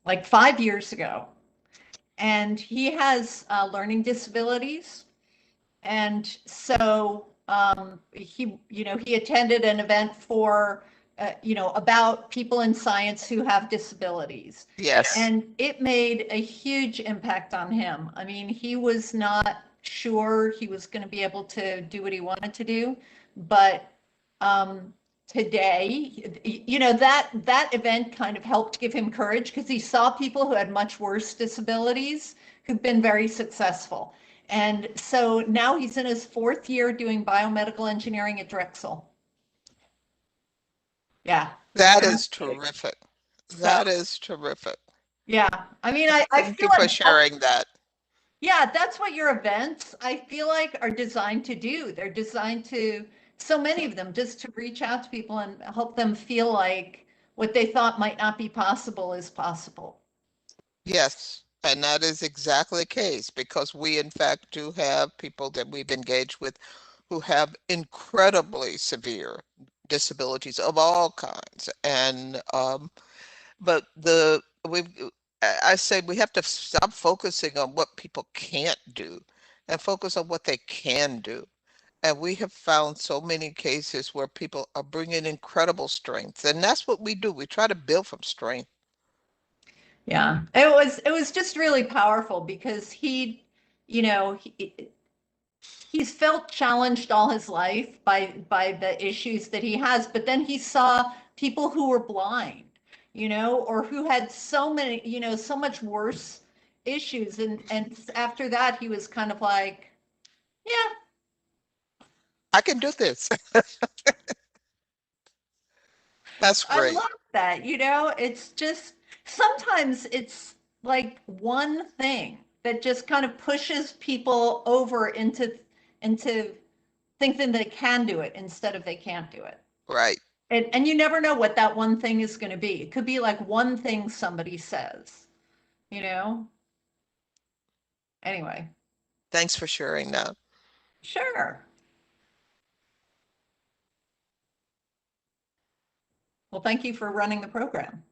like 5 years ago. And he has learning disabilities. And so he attended an event for, about people in science who have disabilities. Yes. And it made a huge impact on him. I mean, he was not sure he was going to be able to do what he wanted to do, but today, that event kind of helped give him courage because he saw people who had much worse disabilities who've been very successful. And so now he's in his 4th year doing biomedical engineering at Drexel. Yeah. That is terrific. So, That is terrific. yeah. I mean, I Thank feel you for like, sharing that. yeah, that's what your events, I feel like, are designed to do. They're designed to, so many of them, just to reach out to people and help them feel like what they thought might not be possible is possible. Yes, and that is exactly the case because we, in fact, do have people that we've engaged with who have incredibly severe disabilities of all kinds. And but I say we have to stop focusing on what people can't do and focus on what they can do. And we have found so many cases where people are bringing incredible strength, and that's what we do. We try to build from strength. Yeah, it was just really powerful because you know, he, he's felt challenged all his life by the issues that he has, but then he saw people who were blind, or who had so many, so much worse issues, and after that he was kind of like, yeah, I can do this. That's I great. love that. It's just sometimes it's like one thing that just kind of pushes people over into thinking they can do it instead of they can't do it. Right. And you never know what that one thing is going to be. It could be like one thing somebody says, you know? Anyway, Thanks for sharing that. sure. Well, thank you for running the program.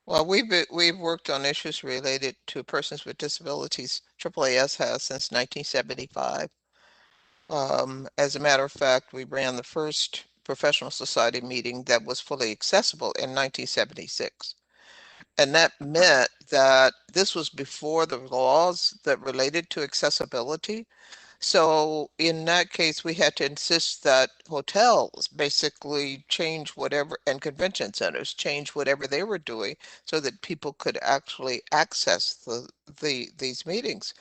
Well, we've worked on issues related to persons with disabilities. AAAS has since 1975. As a matter of fact, we ran the first professional society meeting that was fully accessible in 1976. And that meant that this was before the laws that related to accessibility. So in that case, we had to insist that hotels basically change whatever, and convention centers change whatever they were doing so that people could actually access these meetings.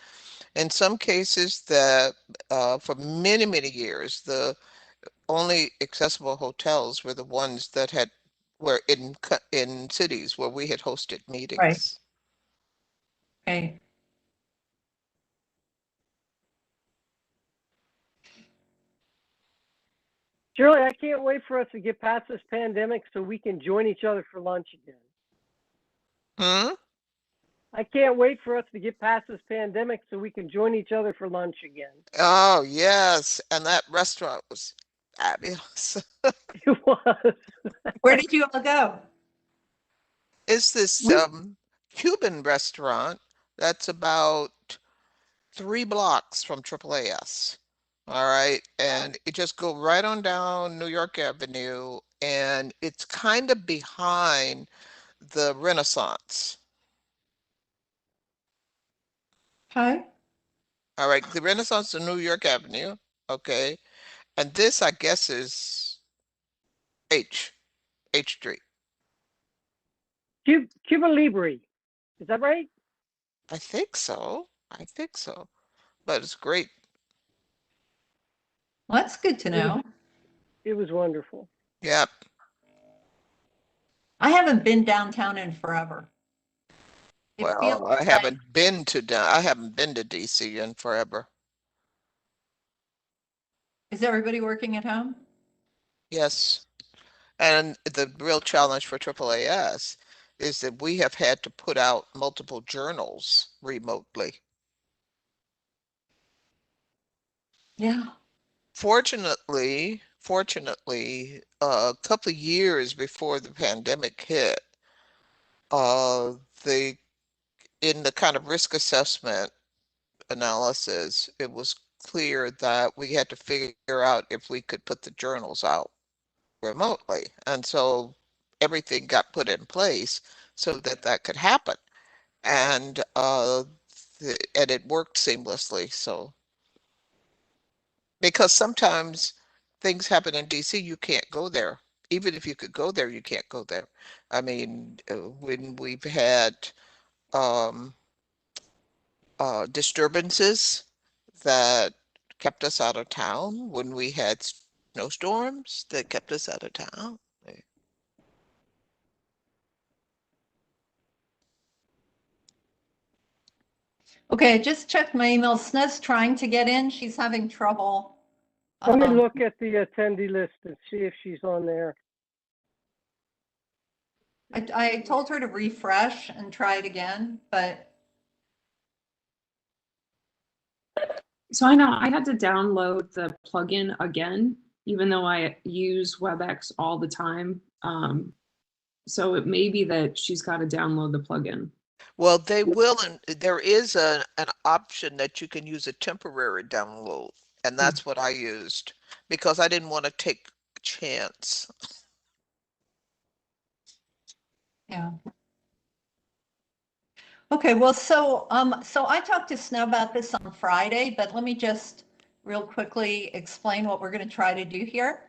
In some cases, for many, many years, the only accessible hotels were the ones that were in cities where we had hosted Right. meetings. Okay. Shirley, I can't wait for us to get past this pandemic so we can join each other for lunch again. Hmm? I can't wait for us to get past this pandemic so we can join each other for lunch again. Oh, yes. And that restaurant was fabulous. It was. Where did you all go? It's this Cuban restaurant that's about 3 blocks from AAAS. All right. And it just go right on down New York Avenue, and it's kind of behind the Renaissance. Hi. All right. The Renaissance on New York Avenue. Okay. And this, I guess, is H, H Street. Cuba Libre. Is that right? I think so. I think so. But it's great. Well, that's good to It was know. it was wonderful. Yep. I haven't been downtown in forever. It feels Well, I like, haven't been to I haven't been to DC in forever. is everybody working at home? Yes. And the real challenge for AAAS is that we have had to put out multiple journals remotely. Yeah. Fortunately, a couple of years before the pandemic hit, the in the kind of risk assessment analysis, it was clear that we had to figure out if we could put the journals out remotely. And so everything got put in place so that that could happen. And and it worked seamlessly. So because sometimes things happen in DC, you can't go there. Even if you could go there, you can't go there. I mean, when we've had um, disturbances that kept us out of town, when we had snowstorms that kept us out of town. Okay, I just checked my email. Snez's trying to get in. She's having trouble. Let me look at the attendee list and see if she's on there. I told her to refresh and try it again, but So I know I had to download the plugin again, even though I use WebEx all the time. So it may be that she's got to download the plugin. Well, they will, and there is an option that you can use a temporary download, and that's what I used because I didn't want to take a chance. yeah. Okay, well, so I talked to Snow about this on Friday, but let me just real quickly explain what we're going to try to do here.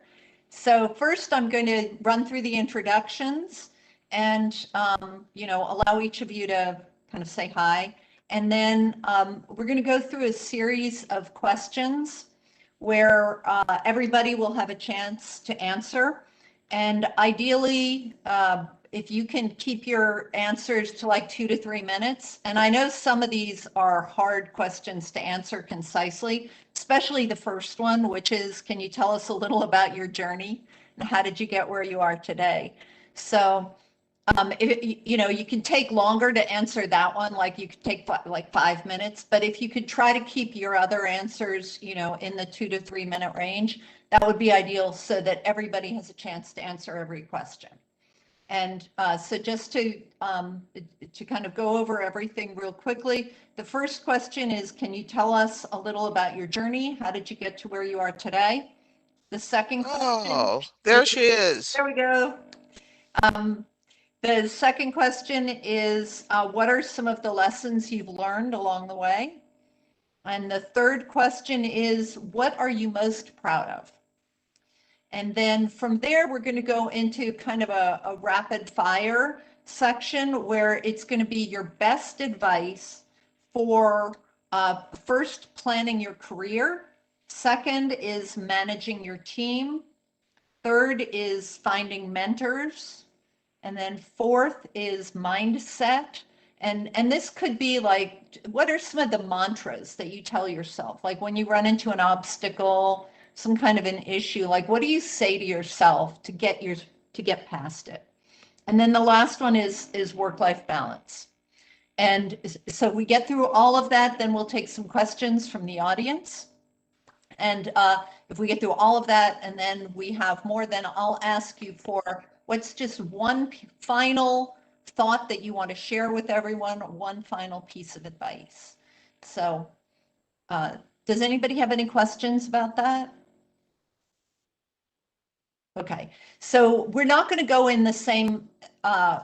So first, I'm going to run through the introductions and allow each of you to kind of say hi, and then we're going to go through a series of questions where everybody will have a chance to answer, and ideally, if you can keep your answers to like 2 to 3 minutes. And I know some of these are hard questions to answer concisely, especially the first one, which is, can you tell us a little about your journey and how did you get where you are today? So, you can take longer to answer that one, like you could take like 5 minutes, but if you could try to keep your other answers, in the 2 to 3 minute range, that would be ideal so that everybody has a chance to answer every question. And so just to kind of go over everything real quickly, the first question is, can you tell us a little about your journey? How did you get to where you are today? The second question. Oh, there she is. There we go. The second question is, what are some of the lessons you've learned along the way? And the third question is, what are you most proud of? And then from there, we're going to go into kind of a rapid fire section where it's going to be your best advice for first planning your career. Second is managing your team. Third is finding mentors. And then fourth is mindset. And this could be like, what are some of the mantras that you tell yourself? Like when you run into an obstacle, some kind of an issue, like what do you say to yourself to get past it? And then the last one is work-life balance. And so we get through all of that, then we'll take some questions from the audience. And if we get through all of that and then we have more, then I'll ask you for what's just one final thought that you want to share with everyone, one final piece of advice. So does anybody have any questions about that? Okay, so we're not going to go in the same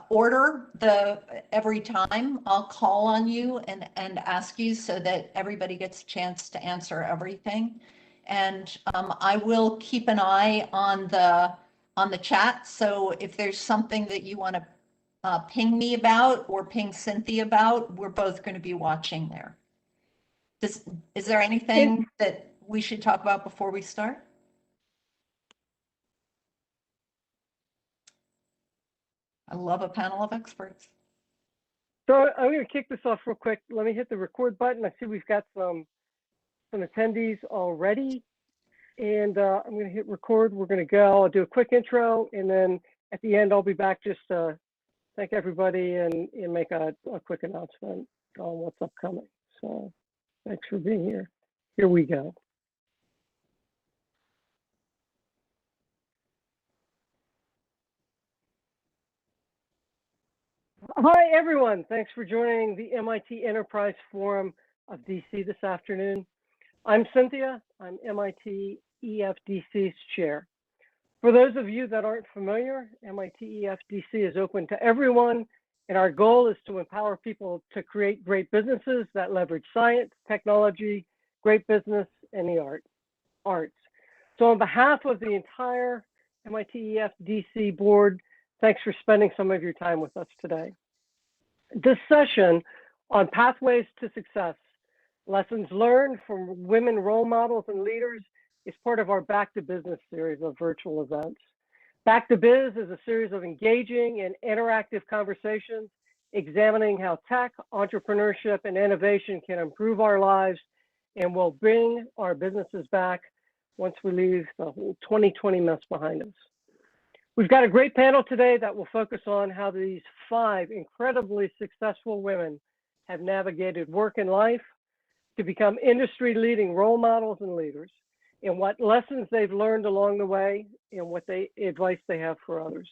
order every time. I'll call on you and ask you so that everybody gets a chance to answer everything. And I will keep an eye on the chat. So if there's something that you want to ping me about or ping Cynthia about, we're both going to be watching there. Is there anything that we should talk about before we start? I love a panel of experts. So I'm going to kick this off real quick. Let me hit the record button. I see we've got some attendees already. And I'm going to hit record. We're going to go. I'll do a quick intro. And then at the end, I'll be back just to thank everybody and make a quick announcement on what's upcoming. So thanks for being here. Here we go. Hi, everyone. Thanks for joining the MIT Enterprise Forum of DC this afternoon. I'm Cynthia. I'm MIT EFDC's chair. For those of you that aren't familiar, MIT EFDC is open to everyone, and our goal is to empower people to create great businesses that leverage science, technology, great business, and the arts. So on behalf of the entire MIT EFDC board, thanks for spending some of your time with us today. This session on pathways to success, lessons learned from women role models and leaders is part of our Back to Business series of virtual events. Back to Biz is a series of engaging and interactive conversations examining how tech, entrepreneurship, and innovation can improve our lives and will bring our businesses back once we leave the whole 2020 mess behind us. We've got a great panel today that will focus on how these 5 incredibly successful women have navigated work and life to become industry-leading role models and leaders, and what lessons they've learned along the way and what advice they have for others.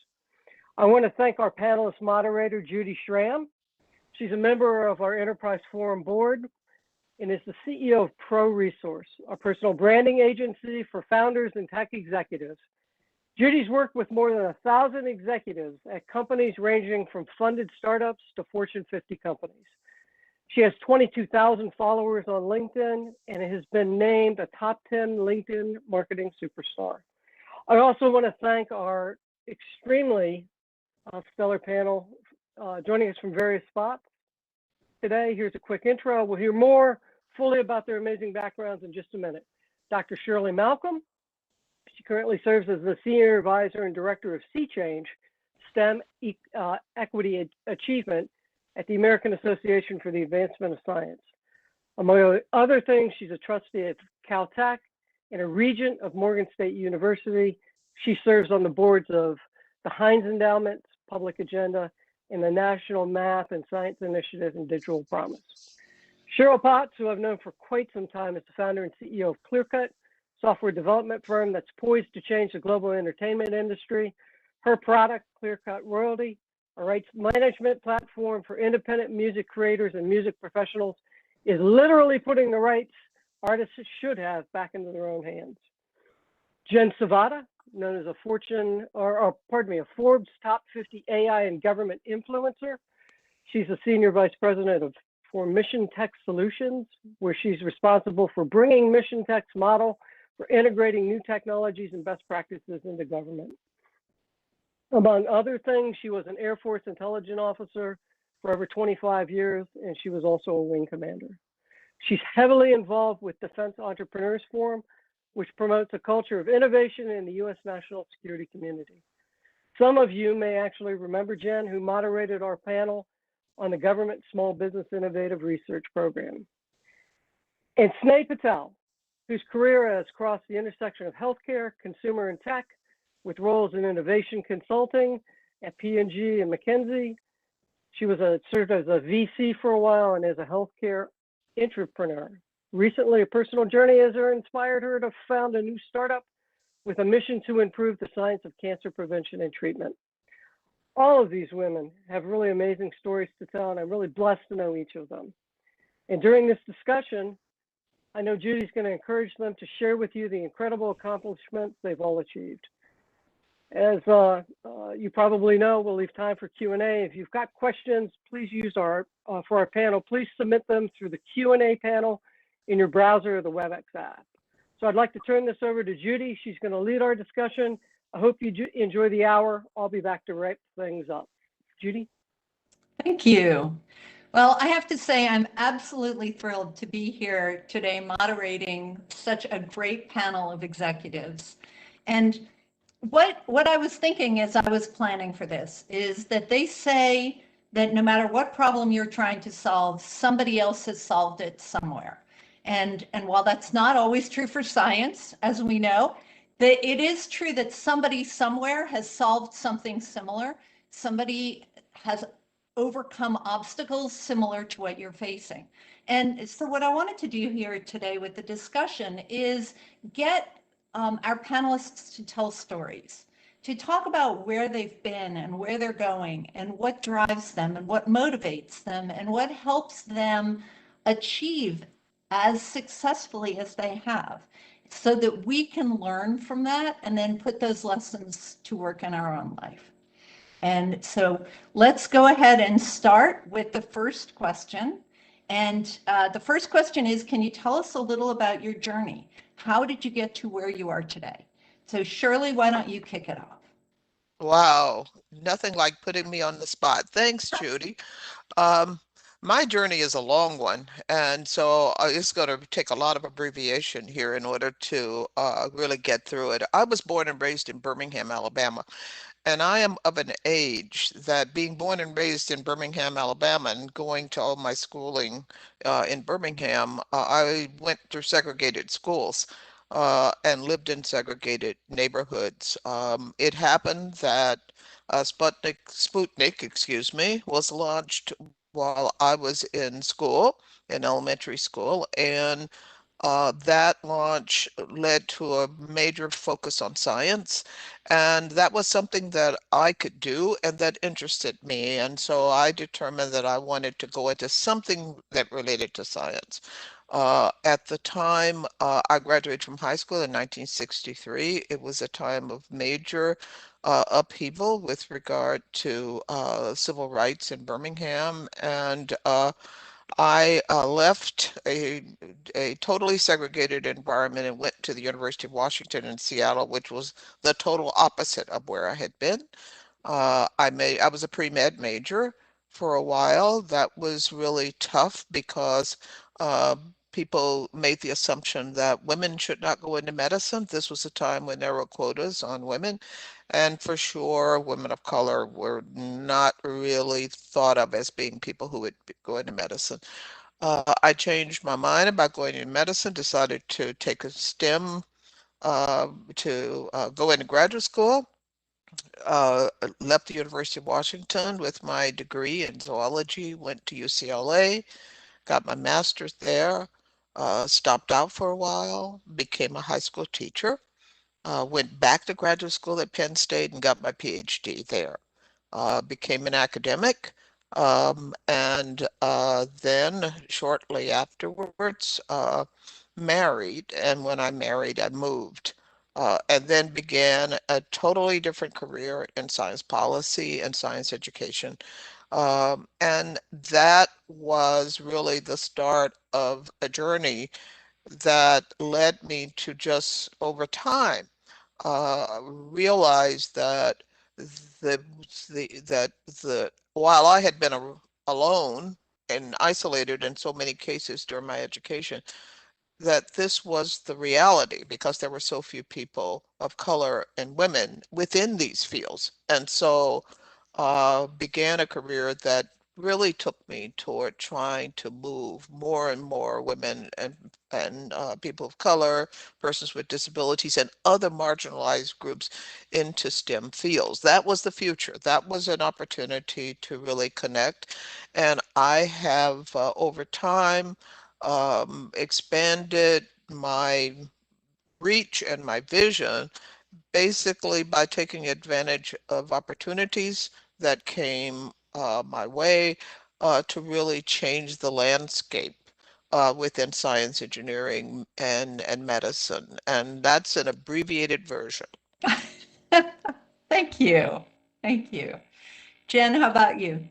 I want to thank our panelist moderator, Judy Schramm. She's a member of our Enterprise Forum board and is the CEO of ProResource, a personal branding agency for founders and tech executives. Judy's worked with more than 1,000 executives at companies ranging from funded startups to Fortune 50 companies. She has 22,000 followers on LinkedIn and has been named a top 10 LinkedIn marketing superstar. I also want to thank our extremely stellar panel joining us from various spots today. Here's a quick intro. We'll hear more fully about their amazing backgrounds in just a minute. Dr. Shirley Malcolm. She currently serves as the Senior Advisor and Director of Sea Change, STEM Equity Achievement at the American Association for the Advancement of Science. Among other things, she's a trustee at Caltech and a regent of Morgan State University. She serves on the boards of the Heinz Endowment, Public Agenda, and the National Math and Science Initiative and Digital Promise. Cheryl Potts, who I've known for quite some time, is the founder and CEO of Clearcut, software development firm that's poised to change the global entertainment industry. Her product, Clearcut Royalty, a rights management platform for independent music creators and music professionals, is literally putting the rights artists should have back into their own hands. Jen Savada, known as a Forbes top 50 AI and government influencer. She's a senior vice president for Mission Tech Solutions, where she's responsible for bringing Mission Tech's model for integrating new technologies and best practices into government. Among other things, she was an Air Force intelligence officer for over 25 years, and she was also a wing commander. She's heavily involved with Defense Entrepreneurs Forum, which promotes a culture of innovation in the U.S. national security community. Some of you may actually remember Jen, who moderated our panel on the Government Small Business Innovative Research Program. And Sneh Patel, whose career has crossed the intersection of healthcare, consumer, and tech, with roles in innovation consulting at P&G and McKinsey. She served as a VC for a while and as a healthcare entrepreneur. Recently, a personal journey has inspired her to found a new startup with a mission to improve the science of cancer prevention and treatment. All of these women have really amazing stories to tell, and I'm really blessed to know each of them. And during this discussion, I know Judy's going to encourage them to share with you the incredible accomplishments they've all achieved. As you probably know, we'll leave time for Q&A. If you've got questions, please use for our panel, please submit them through the Q&A panel in your browser or the WebEx app. So I'd like to turn this over to Judy. She's going to lead our discussion. I hope you enjoy the hour. I'll be back to wrap things up. Judy? Thank you. Well, I have to say I'm absolutely thrilled to be here today moderating such a great panel of executives. And what I was thinking as I was planning for this is that they say that no matter what problem you're trying to solve, somebody else has solved it somewhere. And while that's not always true for science, as we know, that it is true that somebody somewhere has solved something similar. Somebody has overcome obstacles similar to what you're facing. And so what I wanted to do here today with the discussion is get our panelists to tell stories. to talk about where they've been and where they're going and what drives them and what motivates them and what helps them achieve as successfully as they have, so that we can learn from that and then put those lessons to work in our own life. And so let's go ahead and start with the first question. And the first question is, can you tell us a little about your journey? How did you get to where you are today? So Shirley, why don't you kick it off? Wow, nothing like putting me on the spot. Thanks, Judy. Um, my journey is a long one, and so it's going to take a lot of abbreviation here in order to really get through it. I was born and raised in Birmingham, Alabama. And I am of an age that being born and raised in Birmingham, Alabama, and going to all my schooling in Birmingham, I went through segregated schools and lived in segregated neighborhoods. It happened that Sputnik, excuse me, was launched while I was in school, in elementary school, and that launch led to a major focus on science, and that was something that I could do and that interested me. And so I determined that I wanted to go into something that related to science. At the time, I graduated from high school in 1963. It was a time of major upheaval with regard to civil rights in Birmingham, and I left a totally segregated environment and went to the University of Washington in Seattle, which was the total opposite of where I had been. I was a pre-med major for a while. That was really tough because uh, people made the assumption that women should not go into medicine. This was a time when there were quotas on women. And for sure, women of color were not really thought of as being people who would go into medicine. I changed my mind about going into medicine, decided to take a STEM to go into graduate school. Left the University of Washington with my degree in zoology, went to UCLA, got my master's there, stopped out for a while, became a high school teacher, went back to graduate school at Penn State and got my PhD there. Became an academic, and then shortly afterwards married. And when I married, I moved. And then began a totally different career in science policy and science education. And that was really the start of a journey that led me to just over time realize that the the while I had been alone and isolated in so many cases during my education, that this was the reality because there were so few people of color and women within these fields. And so began a career that really took me toward trying to move more and more women and people of color, persons with disabilities, and other marginalized groups into STEM fields. That was the future. That was an opportunity to really connect. And I have, over time, expanded my reach and my vision basically by taking advantage of opportunities that came my way to really change the landscape within science, engineering, and medicine. And that's an abbreviated version. Thank you. Thank you. Jen, how about you?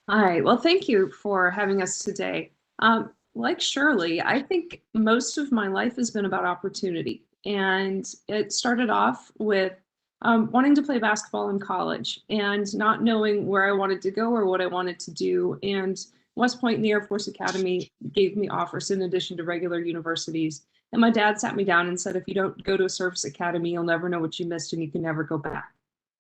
Hi, well, thank you for having us today. Like Shirley, I think most of my life has been about opportunity. And it started off with wanting to play basketball in college and not knowing where I wanted to go or what I wanted to do. And West Point and the Air Force Academy gave me offers in addition to regular universities. And my dad sat me down and said, if you don't go to a service academy, you'll never know what you missed and you can never go back.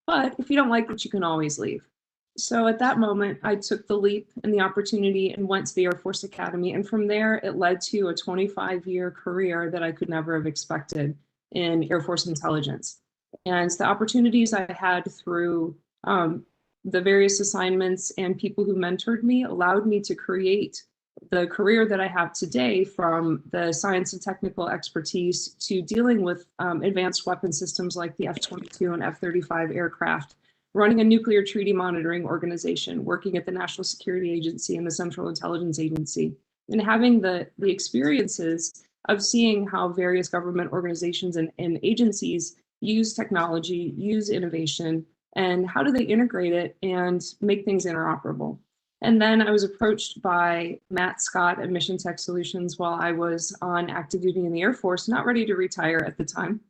But if you don't like it, you can always leave. So at that moment, I took the leap and the opportunity and went to the Air Force Academy. And from there, it led to a 25-year career that I could never have expected in Air Force intelligence. And the opportunities I had through the various assignments and people who mentored me allowed me to create the career that I have today, from the science and technical expertise to dealing with advanced weapon systems like the F-22 and F-35 aircraft, running a nuclear treaty monitoring organization, working at the National Security Agency and the Central Intelligence Agency, and having the experiences of seeing how various government organizations and agencies use technology, use innovation, and how do they integrate it and make things interoperable. And then I was approached by Matt Scott at Mission Tech Solutions while I was on active duty in the Air Force, not ready to retire at the time.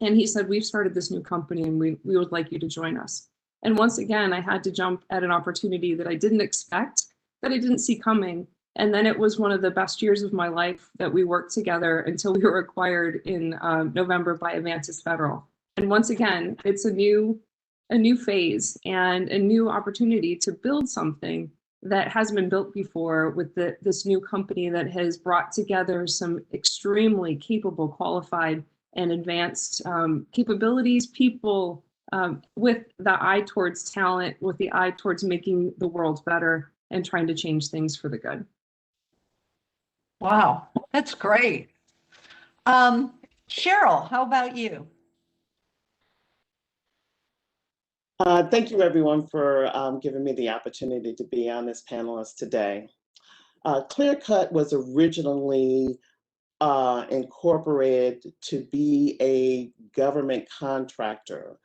And he said, we've started this new company and we would like you to join us. And once again, I had to jump at an opportunity that I didn't expect, that I didn't see coming. And then it was one of the best years of my life that we worked together until we were acquired in November by Avantis Federal. And once again, it's a new phase and a new opportunity to build something that hasn't been built before with this new company that has brought together some extremely capable, qualified, and advanced capabilities, people with the eye towards talent, with the eye towards making the world better and trying to change things for the good. Wow, that's great. Cheryl, how about you? Thank you, everyone, for giving me the opportunity to be on this panelist today. ClearCut was originally incorporated to be a government contractor.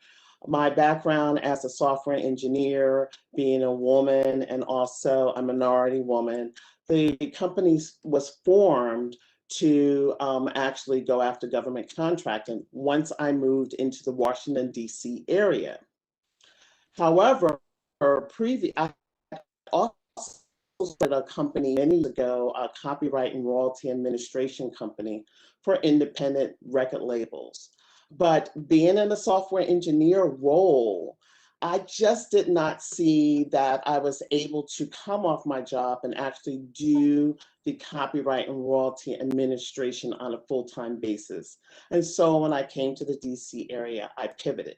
My background as a software engineer, being a woman and also a minority woman, the company was formed to actually go after government contracting once I moved into the Washington, D.C. area. However, I also started a company many years ago, a copyright and royalty administration company for independent record labels. But being in a software engineer role, I just did not see that I was able to come off my job and actually do the copyright and royalty administration on a full-time basis. And so when I came to the DC area, I pivoted.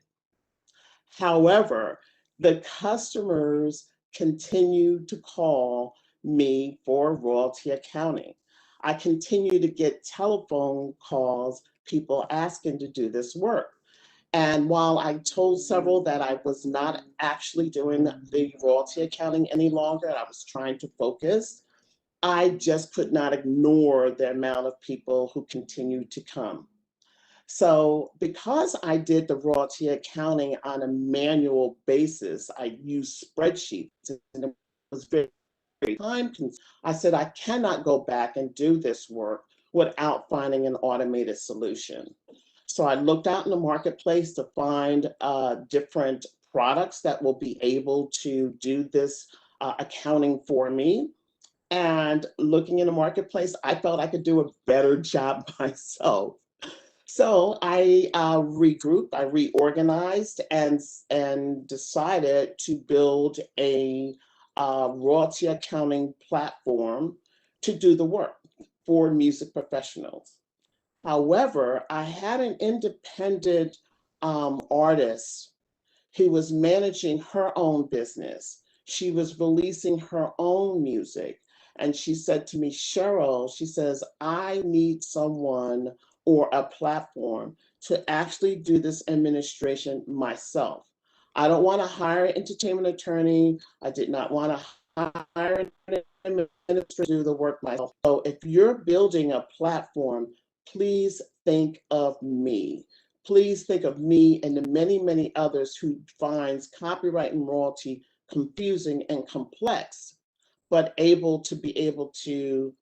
However, the customers continue to call me for royalty accounting. I continue to get telephone calls, people asking to do this work. And while I told several that I was not actually doing the royalty accounting any longer, I was trying to focus, I just could not ignore the amount of people who continued to come. So because I did the royalty accounting on a manual basis, I used spreadsheets and it was very time consuming. I said, I cannot go back and do this work without finding an automated solution. So I looked out in the marketplace to find different products that will be able to do this accounting for me. And looking in the marketplace, I felt I could do a better job myself. So I regrouped, I reorganized, and decided to build a royalty accounting platform to do the work for music professionals. However, I had an independent artist who was managing her own business. She was releasing her own music. And she said to me, Cheryl, she says, I need someone or a platform to actually do this administration myself. I don't want to hire an entertainment attorney. I did not want to hire an administrator to do the work myself. So if you're building a platform, please think of me. Please think of me and the many, many others who finds copyright and royalty confusing and complex, but able to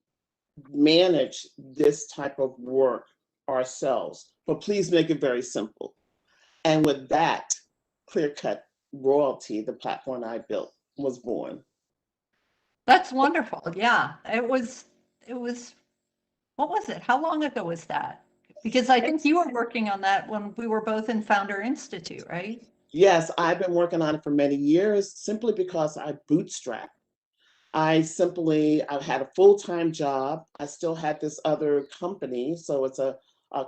manage this type of work ourselves. But please make it very simple. And with that, ClearCut Royalty, the platform I built, was born. That's wonderful. Yeah, it was, what was it? How long ago was that? Because I think you were working on that when we were both in Founder Institute, right? Yes, I've been working on it for many years simply because I bootstrapped. I've had a full-time job. I still had this other company. So it's a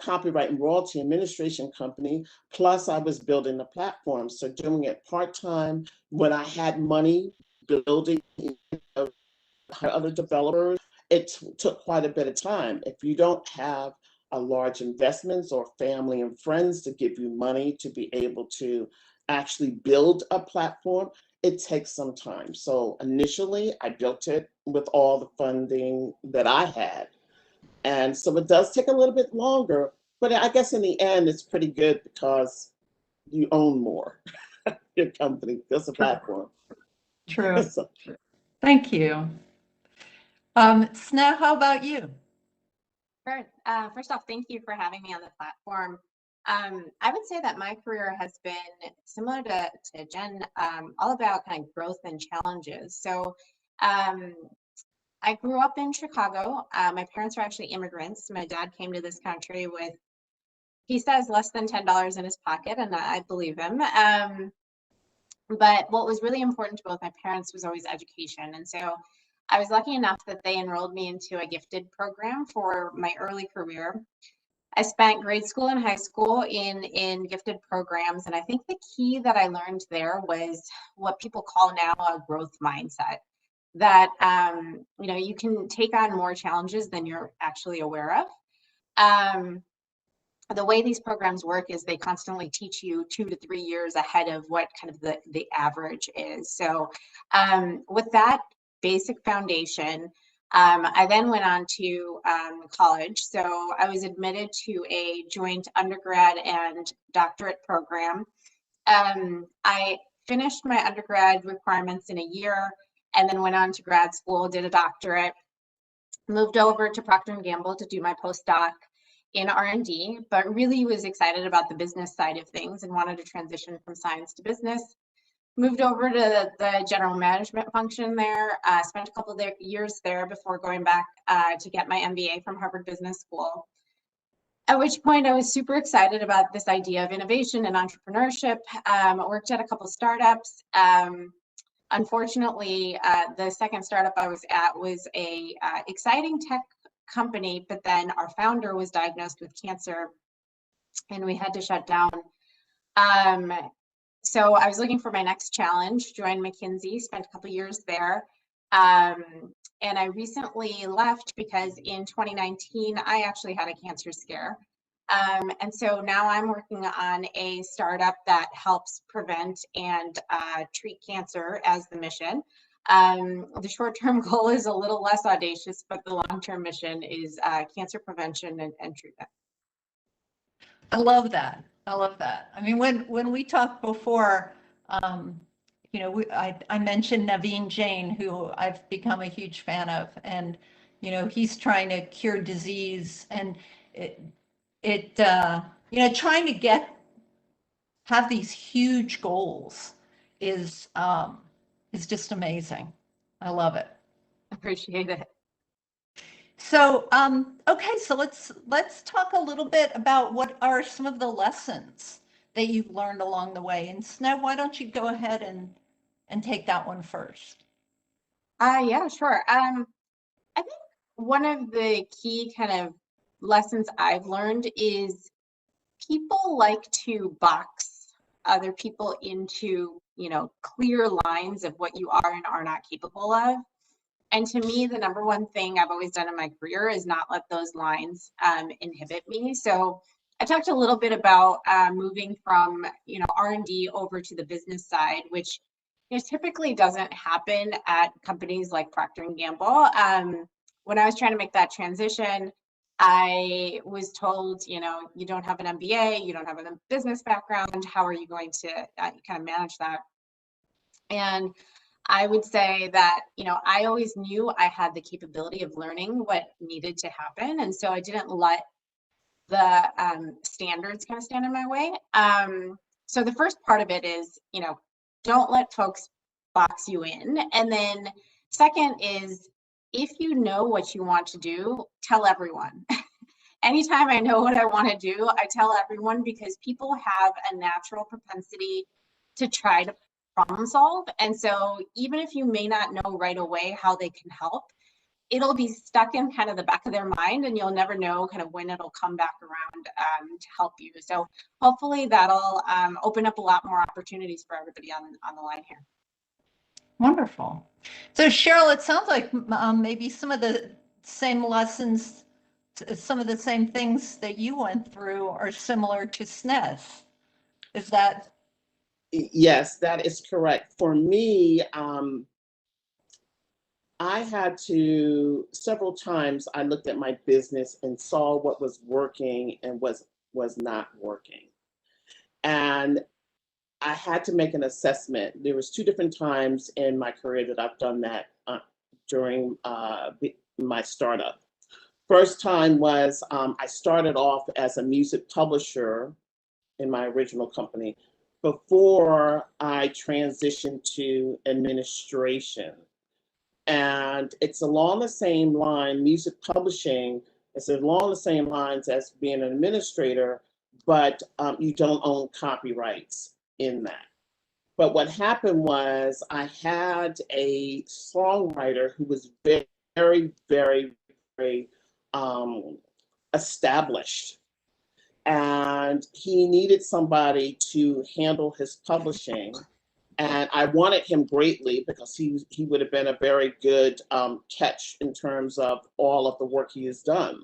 copyright and royalty administration company. Plus I was building the platform. So doing it part-time when I had money, building other developers. took quite a bit of time. If you don't have a large investments or family and friends to give you money to be able to actually build a platform, it takes some time. So initially I built it with all the funding that I had. And so it does take a little bit longer, but I guess in the end it's pretty good because you own more your company, just a platform. True. So, Thank you. Snow, how about you? Sure. First off, thank you for having me on the platform. I would say that my career has been similar to Jen, all about kind of growth and challenges. So I grew up in Chicago. My parents were actually immigrants. My dad came to this country with, he says, less than $10 in his pocket, and I believe him. But what was really important to both my parents was always education. And so I was lucky enough that they enrolled me into a gifted program for my early career. I spent grade school and high school in gifted programs. And I think the key that I learned there was what people call now a growth mindset. That, you can take on more challenges than you're actually aware of. The way these programs work is they constantly teach you 2 to 3 years ahead of what kind of the average is. So with that basic foundation, I then went on to college. So I was admitted to a joint undergrad and doctorate program. I finished my undergrad requirements in a year and then went on to grad school, did a doctorate, moved over to Procter & Gamble to do my postdoc in R&D, but really was excited about the business side of things and wanted to transition from science to business. Moved over to the general management function there, spent a couple of years there before going back to get my MBA from Harvard Business School. At which point I was super excited about this idea of innovation and entrepreneurship. Worked at a couple startups. Unfortunately, the second startup I was at was a exciting tech company, but then our founder was diagnosed with cancer and we had to shut down. So I was looking for my next challenge, joined McKinsey, spent a couple years there. And I recently left because in 2019, I actually had a cancer scare. And so now I'm working on a startup that helps prevent and treat cancer as the mission. The short-term goal is a little less audacious, but the long-term mission is cancer prevention and treatment. I love that. I love that. I mean, when we talked before, I mentioned Naveen Jain, who I've become a huge fan of, and he's trying to cure disease, and trying to have these huge goals is just amazing. I love it. Appreciate it. So, okay, so let's talk a little bit about what are some of the lessons that you've learned along the way. And Snow, why don't you go ahead and take that one first? Yeah, sure. I think one of the key kind of lessons I've learned is people like to box other people into, clear lines of what you are and are not capable of. And to me, the number one thing I've always done in my career is not let those lines inhibit me. So I talked a little bit about moving from, R&D over to the business side, which typically doesn't happen at companies like Procter & Gamble. When I was trying to make that transition, I was told, you don't have an MBA, you don't have a business background. How are you going to kind of manage that? And I would say that, I always knew I had the capability of learning what needed to happen. And so I didn't let the standards kind of stand in my way. So the first part of it is, don't let folks box you in. And then second is, if you know what you want to do, tell everyone. Anytime I know what I want to do, I tell everyone, because people have a natural propensity to try to problem solve. And so even if you may not know right away how they can help, it'll be stuck in kind of the back of their mind, and you'll never know kind of when it'll come back around to help you. So hopefully that'll open up a lot more opportunities for everybody on the line here. Wonderful. So Cheryl, it sounds like maybe some of the same lessons, some of the same things that you went through are similar to SNES. Is that? Yes, that is correct. For me, I had to, several times I looked at my business and saw what was working and was not working. And I had to make an assessment. There was two different times in my career that I've done that during my startup. First time was I started off as a music publisher in my original company before I transitioned to administration. And it's along the same line, music publishing is along the same lines as being an administrator, but you don't own copyrights in that. But what happened was I had a songwriter who was very, very established. And he needed somebody to handle his publishing. And I wanted him greatly because he would have been a very good catch in terms of all of the work he has done.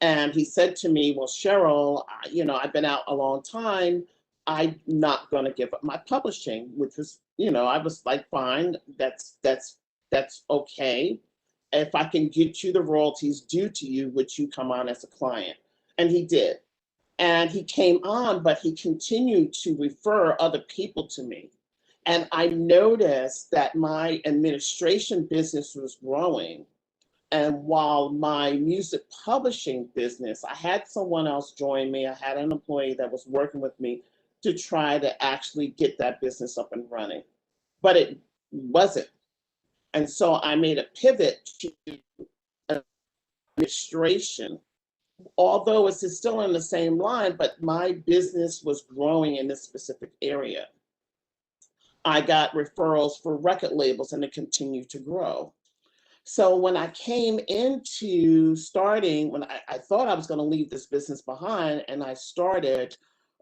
And he said to me, well, Cheryl, I've been out a long time. I'm not going to give up my publishing, which was, I was like, fine, that's okay. If I can get you the royalties due to you, would you come on as a client? And he did. And he came on, but he continued to refer other people to me. And I noticed that my administration business was growing. And while my music publishing business, I had someone else join me. I had an employee that was working with me to try to actually get that business up and running. But it wasn't. And so I made a pivot to administration. Although it's still in the same line, but my business was growing in this specific area. I got referrals for record labels and it continued to grow. So when I came into starting, when I thought I was going to leave this business behind, and I started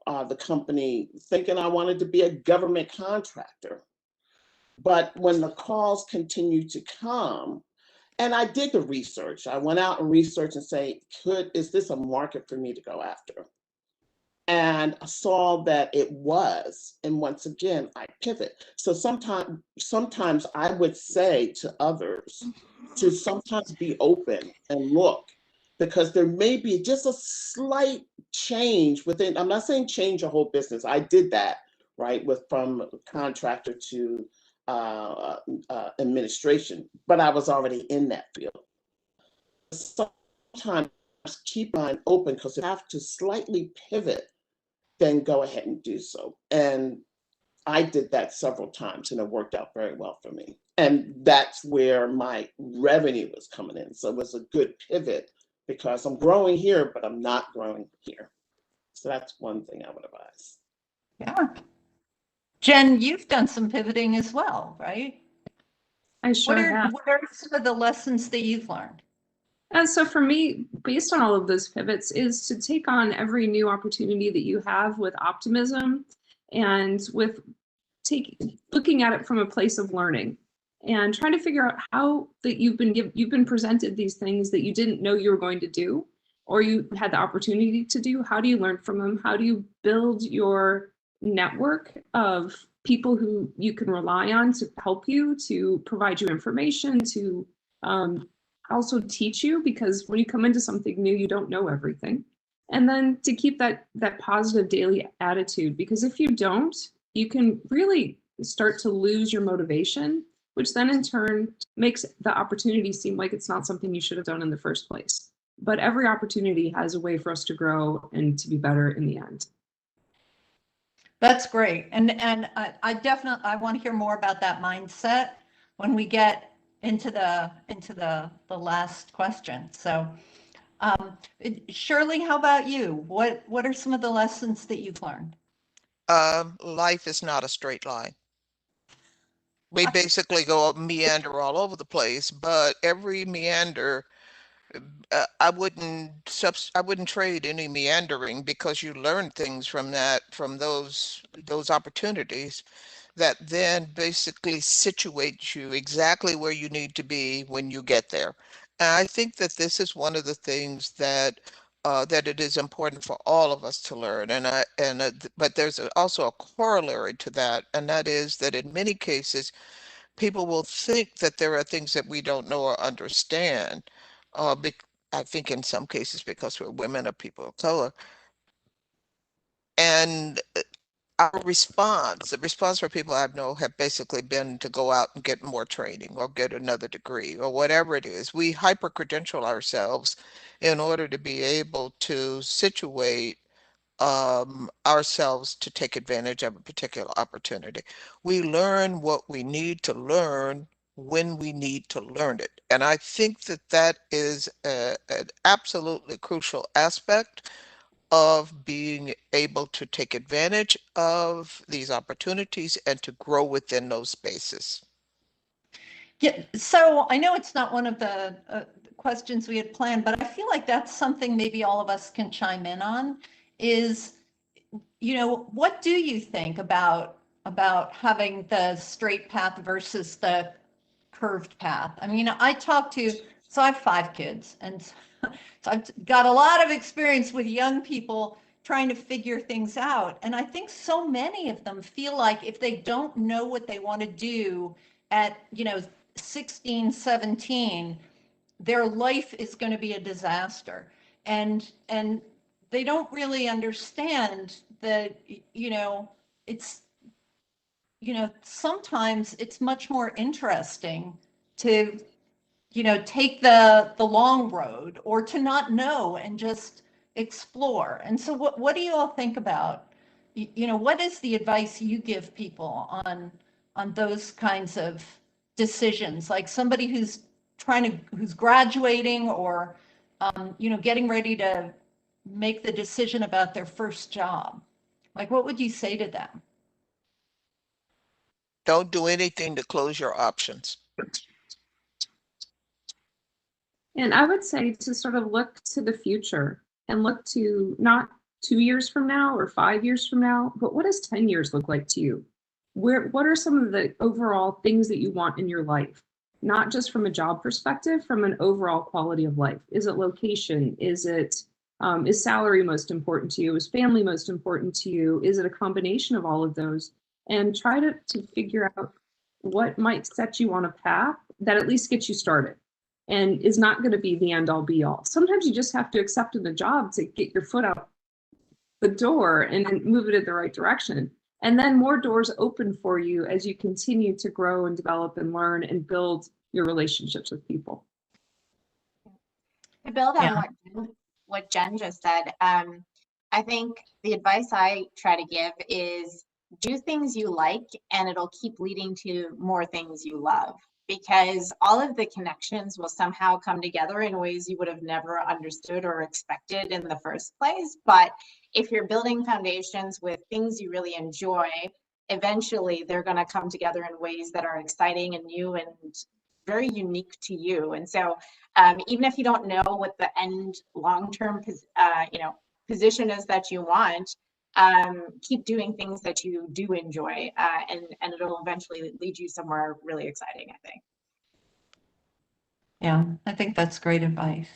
the company thinking I wanted to be a government contractor. But when the calls continued to come, and I did the research, I went out and researched and say, is this a market for me to go after? And I saw that it was, and once again, I pivot. So sometimes I would say to others to sometimes be open and look, because there may be just a slight change within. I'm not saying change your whole business. I did that, right, from contractor to administration, but I was already in that field. Sometimes keep mine open, because you have to slightly pivot, then go ahead and do so. And I did that several times and it worked out very well for me. And that's where my revenue was coming in. So it was a good pivot because I'm growing here, but I'm not growing here. So that's one thing I would advise. Yeah. Jen, you've done some pivoting as well, right? I sure have. What are some of the lessons that you've learned? And so for me, based on all of those pivots, is to take on every new opportunity that you have with optimism and with looking at it from a place of learning and trying to figure out how that you've been presented these things that you didn't know you were going to do, or you had the opportunity to do. How do you learn from them? How do you build your network of people who you can rely on to help you, to provide you information, to also teach you, because when you come into something new, you don't know everything. And then to keep that positive daily attitude, because if you don't, you can really start to lose your motivation, which then in turn makes the opportunity seem like it's not something you should have done in the first place. But every opportunity has a way for us to grow and to be better in the end. That's great. And I definitely, I want to hear more about that mindset when we get into the last question. So Shirley, how about you? What are some of the lessons that you've learned? Life is not a straight line. We basically go meander all over the place, but every meander, I wouldn't trade any meandering, because you learn things from those opportunities that then basically situate you exactly where you need to be when you get there. And I think that this is one of the things that that it is important for all of us to learn. But there's also a corollary to that, and that is that in many cases, people will think that there are things that we don't know or understand. Uh, bec- I think in some cases because we're women or people of color. And the response for people I know have basically been to go out and get more training or get another degree or whatever it is. We hyper credential ourselves in order to be able to situate ourselves to take advantage of a particular opportunity. We learn what we need to learn when we need to learn it. And I think that that is an absolutely crucial aspect of being able to take advantage of these opportunities and to grow within those spaces. Yeah, so I know it's not one of the questions we had planned, but I feel like that's something maybe all of us can chime in on is, what do you think about having the straight path versus the curved path? I mean, so I have 5 kids, and so I've got a lot of experience with young people trying to figure things out. And I think so many of them feel like if they don't know what they want to do at, 16, 17, their life is going to be a disaster. And they don't really understand that, it's, sometimes it's much more interesting to, take the long road or to not know and just explore. And so what do you all think about, what is the advice you give people on those kinds of decisions? Like somebody who's graduating or, getting ready to make the decision about their first job. Like, what would you say to them? Don't do anything to close your options. And I would say to sort of look to the future and look to not 2 years from now or 5 years from now, but what does 10 years look like to you? What are some of the overall things that you want in your life? Not just from a job perspective, from an overall quality of life. Is it location? Is salary most important to you? Is family most important to you? Is it a combination of all of those? And try to figure out what might set you on a path that at least gets you started and is not going to be the end all be all. Sometimes you just have to accept in a job to get your foot out the door and then move it in the right direction. And then more doors open for you as you continue to grow and develop and learn and build your relationships with people. To build on Yeah. what Jen just said, I think the advice I try to give is do things you like and it'll keep leading to more things you love, because all of the connections will somehow come together in ways you would have never understood or expected in the first place. But if you're building foundations with things you really enjoy, eventually they're going to come together in ways that are exciting and new and very unique to you. And so even if you don't know what the end long-term position is that you want, keep doing things that you do enjoy, and it'll eventually lead you somewhere really exciting, I think. Yeah, I think that's great advice.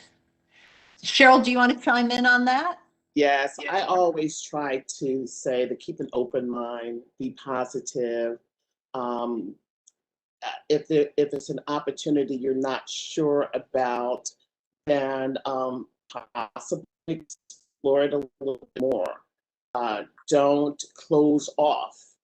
Cheryl, do you want to chime in on that? Yes, I always try to say to keep an open mind, be positive. Um, if it's an opportunity you're not sure about, then possibly explore it a little bit more. Don't close off,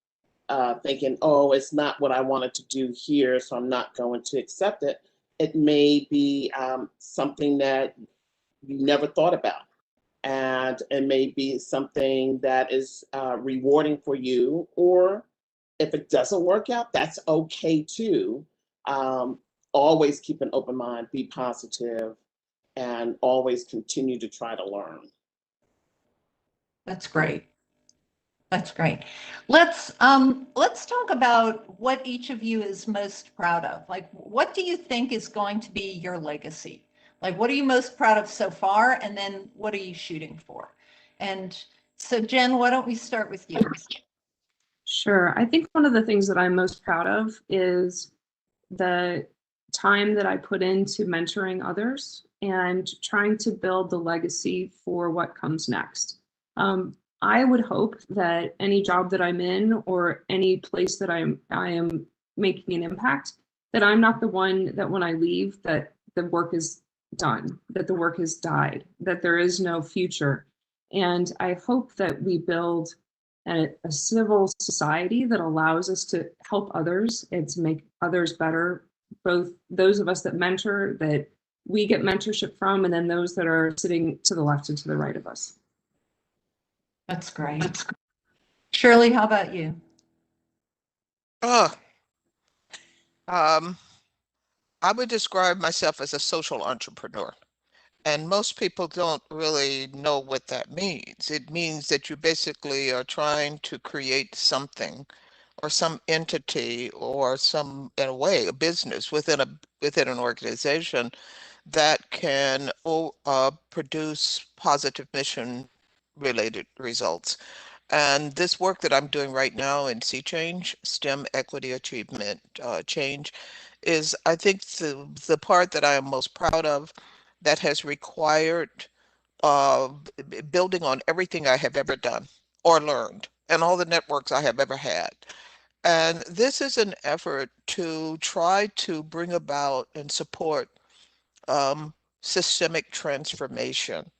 thinking, oh, it's not what I wanted to do here, so I'm not going to accept it. It may be something that you never thought about. And it may be something that is rewarding for you, or if it doesn't work out, that's okay too. Um, Always keep an open mind, be positive, and always continue to try to learn. That's great. That's great. Let's talk about what each of you is most proud of. Like, what do you think is going to be your legacy? Like, what are you most proud of so far? And then what are you shooting for? And so, Jen, why don't we start with you? Sure. I think one of the things that I'm most proud of is the time that I put into mentoring others and trying to build the legacy for what comes next. I would hope that any job that I'm in or any place that I am making an impact, that I'm not the one that when I leave, that the work is done, that the work has died, that there is no future. And I hope that we build a civil society that allows us to help others and to make others better, both those of us that mentor, that we get mentorship from, and then those that are sitting to the left and to the right of us. That's great. Shirley, how about you? Oh, I would describe myself as a social entrepreneur. And most people don't really know what that means. It means that you basically are trying to create something or some entity or some, in a way, a business within an organization that can produce positive mission related results. And this work that I'm doing right now in Sea Change, STEM Equity Achievement Change, is, I think, the part that I am most proud of that has required building on everything I have ever done or learned and all the networks I have ever had. And this is an effort to try to bring about and support systemic transformation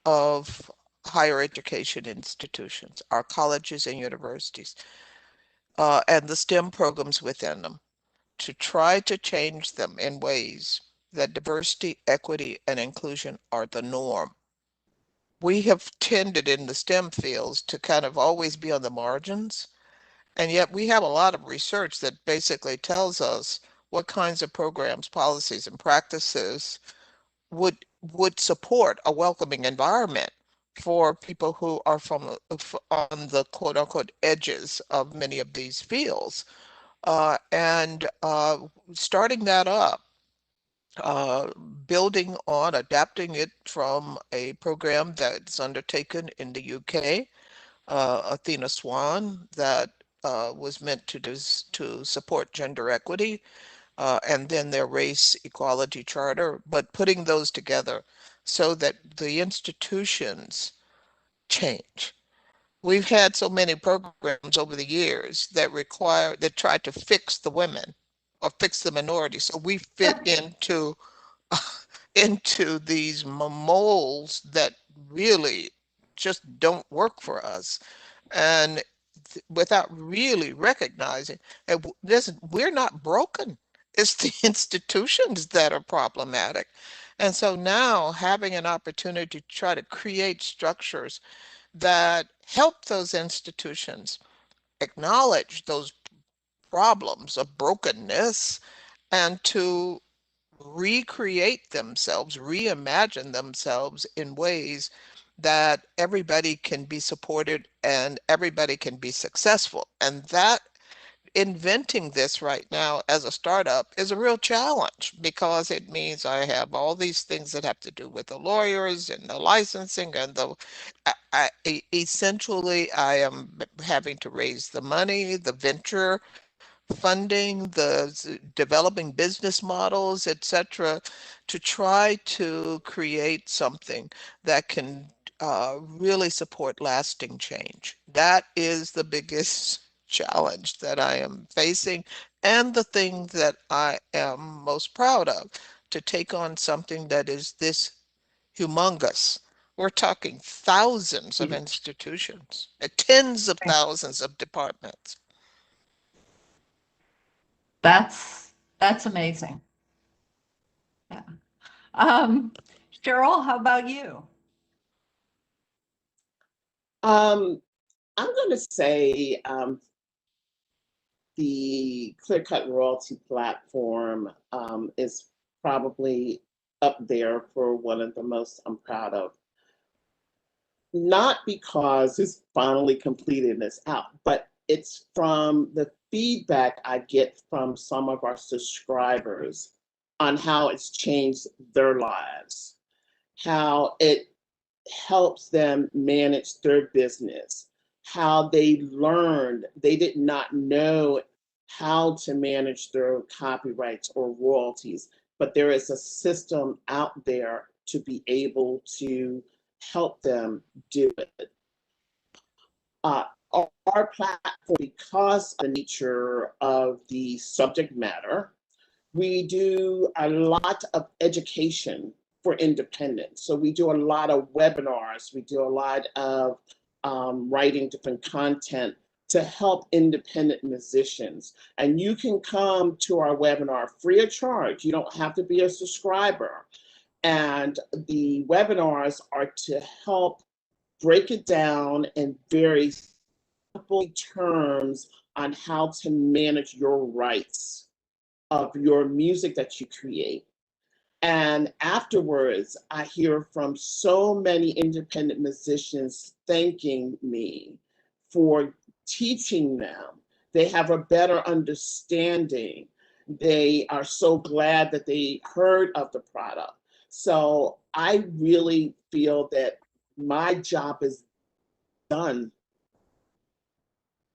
of higher education institutions, our colleges and universities, and the STEM programs within them, to try to change them in ways that diversity, equity, and inclusion are the norm. We have tended in the STEM fields to kind of always be on the margins, and yet we have a lot of research that basically tells us what kinds of programs, policies, and practices would support a welcoming environment for people who are on the quote unquote edges of many of these fields. And starting that up, building on, adapting it from a program that's undertaken in the UK, Athena Swan, that was meant to support gender equity, and then their race equality charter, but putting those together so that the institutions change. We've had so many programs over the years that try to fix the women or fix the minorities. So we fit into into these molds that really just don't work for us. And without really recognizing that listen, we're not broken. It's the institutions that are problematic. And so now having an opportunity to try to create structures that help those institutions acknowledge those problems of brokenness and to recreate themselves, reimagine themselves in ways that everybody can be supported and everybody can be successful. And that inventing this right now as a startup is a real challenge because it means I have all these things that have to do with the lawyers and the licensing and essentially I am having to raise the money, the venture funding, the developing business models, etc., to try to create something that can really support lasting change. That is the biggest challenge that I am facing and the thing that I am most proud of, to take on something that is this humongous. We're talking thousands of institutions, tens of thousands of departments. That's amazing. Yeah. Cheryl, how about you? I'm going to say the Clear Cut Royalty platform is probably up there for one of the most I'm proud of. Not because it's finally completed and it's out, but it's from the feedback I get from some of our subscribers on how it's changed their lives, how it helps them manage their business, how they learned they did not know how to manage their copyrights or royalties, but there is a system out there to be able to help them do it. Our platform, because of the nature of the subject matter, we do a lot of education for independents. So we do a lot of webinars, we do a lot of writing different content to help independent musicians. And you can come to our webinar free of charge. You don't have to be a subscriber. And the webinars are to help break it down in very simple terms on how to manage your rights of your music that you create. And afterwards, I hear from so many independent musicians thanking me for teaching them. They have a better understanding. They are so glad that they heard of the product. So I really feel that my job is done.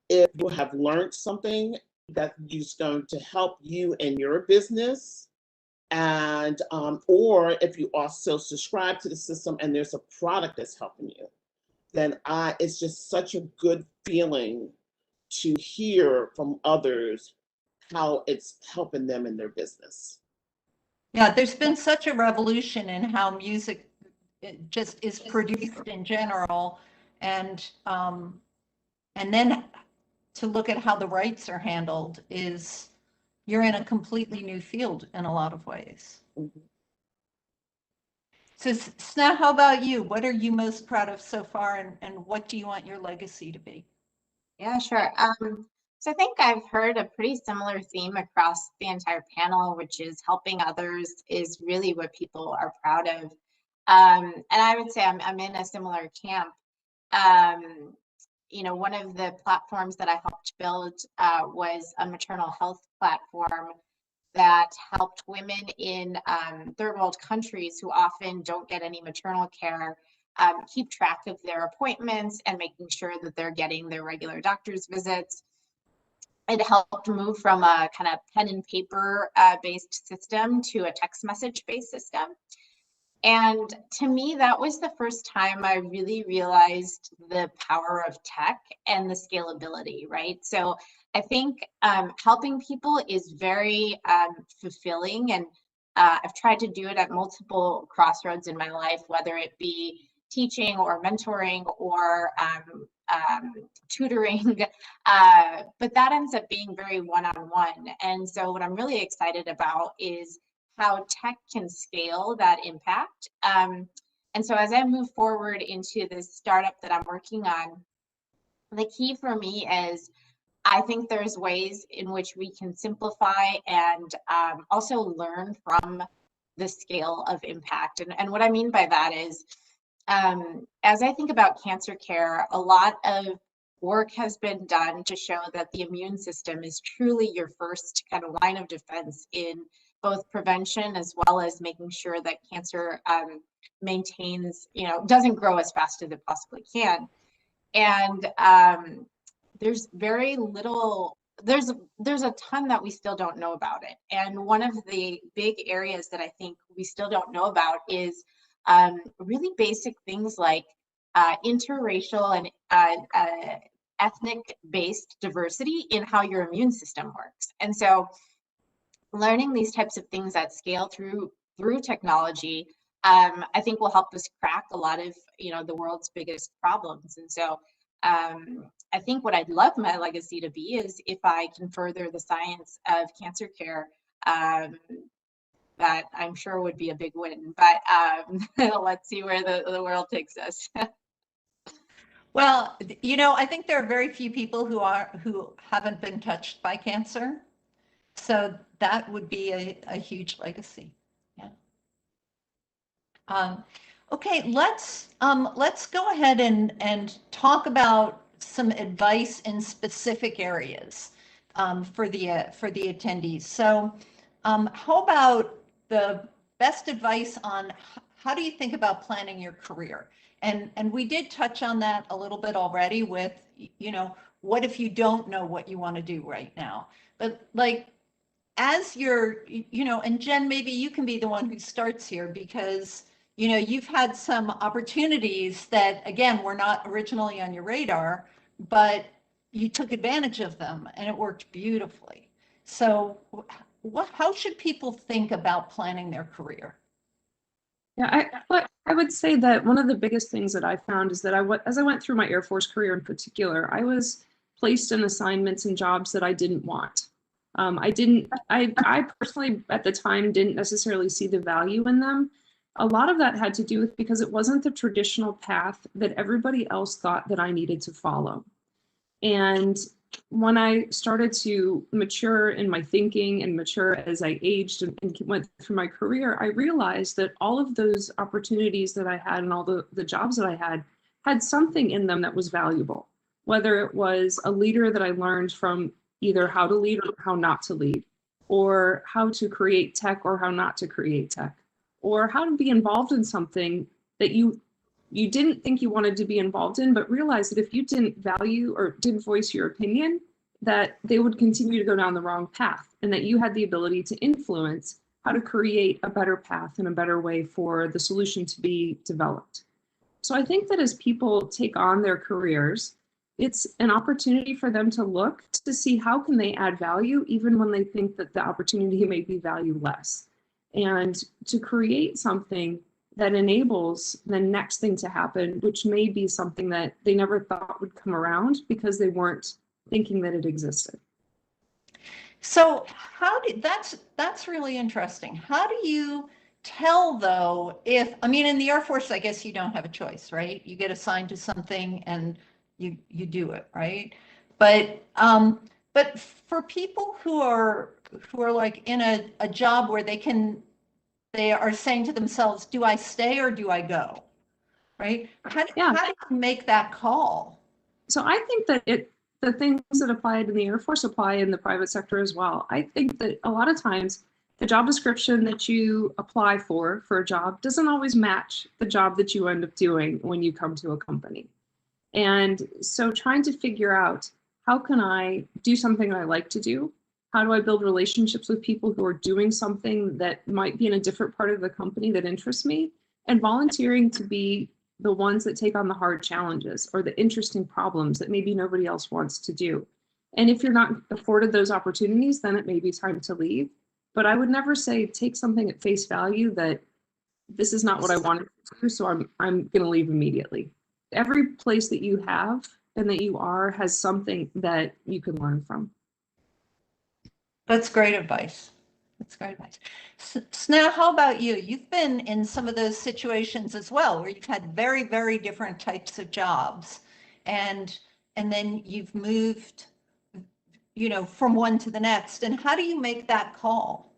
If you have learned something that is going to help you in your business, and or if you also subscribe to the system and there's a product that's helping you, then it's just such a good feeling to hear from others how it's helping them in their business. Yeah, there's been such a revolution in how music just is produced in general, and then to look at how the rights are handled is, you're in a completely new field in a lot of ways. Mhm. So Sna, how about you? What are you most proud of so far, and what do you want your legacy to be? Yeah, sure. So I think I've heard a pretty similar theme across the entire panel, which is helping others is really what people are proud of. And I would say I'm in a similar camp. You know, one of the platforms that I helped build was a maternal health platform that helped women in third world countries who often don't get any maternal care keep track of their appointments and making sure that they're getting their regular doctor's visits. It helped move from a kind of pen and paper based system to a text message based system. And to me, that was the first time I really realized the power of tech and the scalability, right? So I think helping people is very fulfilling, and I've tried to do it at multiple crossroads in my life, whether it be teaching or mentoring or tutoring, but that ends up being very one-on-one. And so what I'm really excited about is how tech can scale that impact. And so as I move forward into this startup that I'm working on, the key for me is I think there's ways in which we can simplify and also learn from the scale of impact. And what I mean by that is, as I think about cancer care, a lot of work has been done to show that the immune system is truly your first kind of line of defense in both prevention as well as making sure that cancer maintains, doesn't grow as fast as it possibly can. And there's very little, there's a ton that we still don't know about it. And one of the big areas that I think we still don't know about is really basic things like interracial and ethnic-based diversity in how your immune system works. And so learning these types of things at scale through technology, I think will help us crack a lot of the world's biggest problems. And so I think what I'd love my legacy to be is if I can further the science of cancer care, that I'm sure would be a big win. But let's see where the world takes us. Well, I think there are very few people who haven't been touched by cancer. So that would be a huge legacy. Yeah. Okay, let's go ahead and talk about some advice in specific areas for the attendees. So how about the best advice on how do you think about planning your career? And we did touch on that a little bit already with, what if you don't know what you want to do right now? But like, as you're, and Jen, maybe you can be the one who starts here because, you've had some opportunities that, again, were not originally on your radar, but you took advantage of them and it worked beautifully. So how should people think about planning their career? Yeah, I would say that one of the biggest things that I found is that as I went through my Air Force career in particular, I was placed in assignments and jobs that I didn't want. I personally at the time didn't necessarily see the value in them. A lot of that had to do with because it wasn't the traditional path that everybody else thought that I needed to follow. And when I started to mature in my thinking and mature as I aged and went through my career, I realized that all of those opportunities that I had and all the jobs that I had something in them that was valuable, whether it was a leader that I learned from either how to lead or how not to lead, or how to create tech or how not to create tech, or how to be involved in something that you didn't think you wanted to be involved in, but realized that if you didn't value or didn't voice your opinion, that they would continue to go down the wrong path, and that you had the ability to influence how to create a better path and a better way for the solution to be developed. So I think that as people take on their careers, it's an opportunity for them to look to see how can they add value, even when they think that the opportunity may be valueless, and to create something that enables the next thing to happen, which may be something that they never thought would come around because they weren't thinking that it existed. So that's really interesting. How do you tell though, in the Air Force, I guess you don't have a choice, right? You get assigned to something and you do it, right? But for people who are like in a job where they are saying to themselves, do I stay or do I go? Right? How do you make that call? So I think that the things that applied in the Air Force apply in the private sector as well. I think that a lot of times the job description that you apply for a job doesn't always match the job that you end up doing when you come to a company. And so trying to figure out, how can I do something I like to do? How do I build relationships with people who are doing something that might be in a different part of the company that interests me? And volunteering to be the ones that take on the hard challenges or the interesting problems that maybe nobody else wants to do. And if you're not afforded those opportunities, then it may be time to leave. But I would never say take something at face value that this is not what I wanted to do, so I'm going to leave immediately. Every place that you have and that you are has something that you can learn from. That's great advice. That's great advice. So now, how about you? You've been in some of those situations as well, where you've had very, very different types of jobs, and then you've moved, from one to the next. And how do you make that call?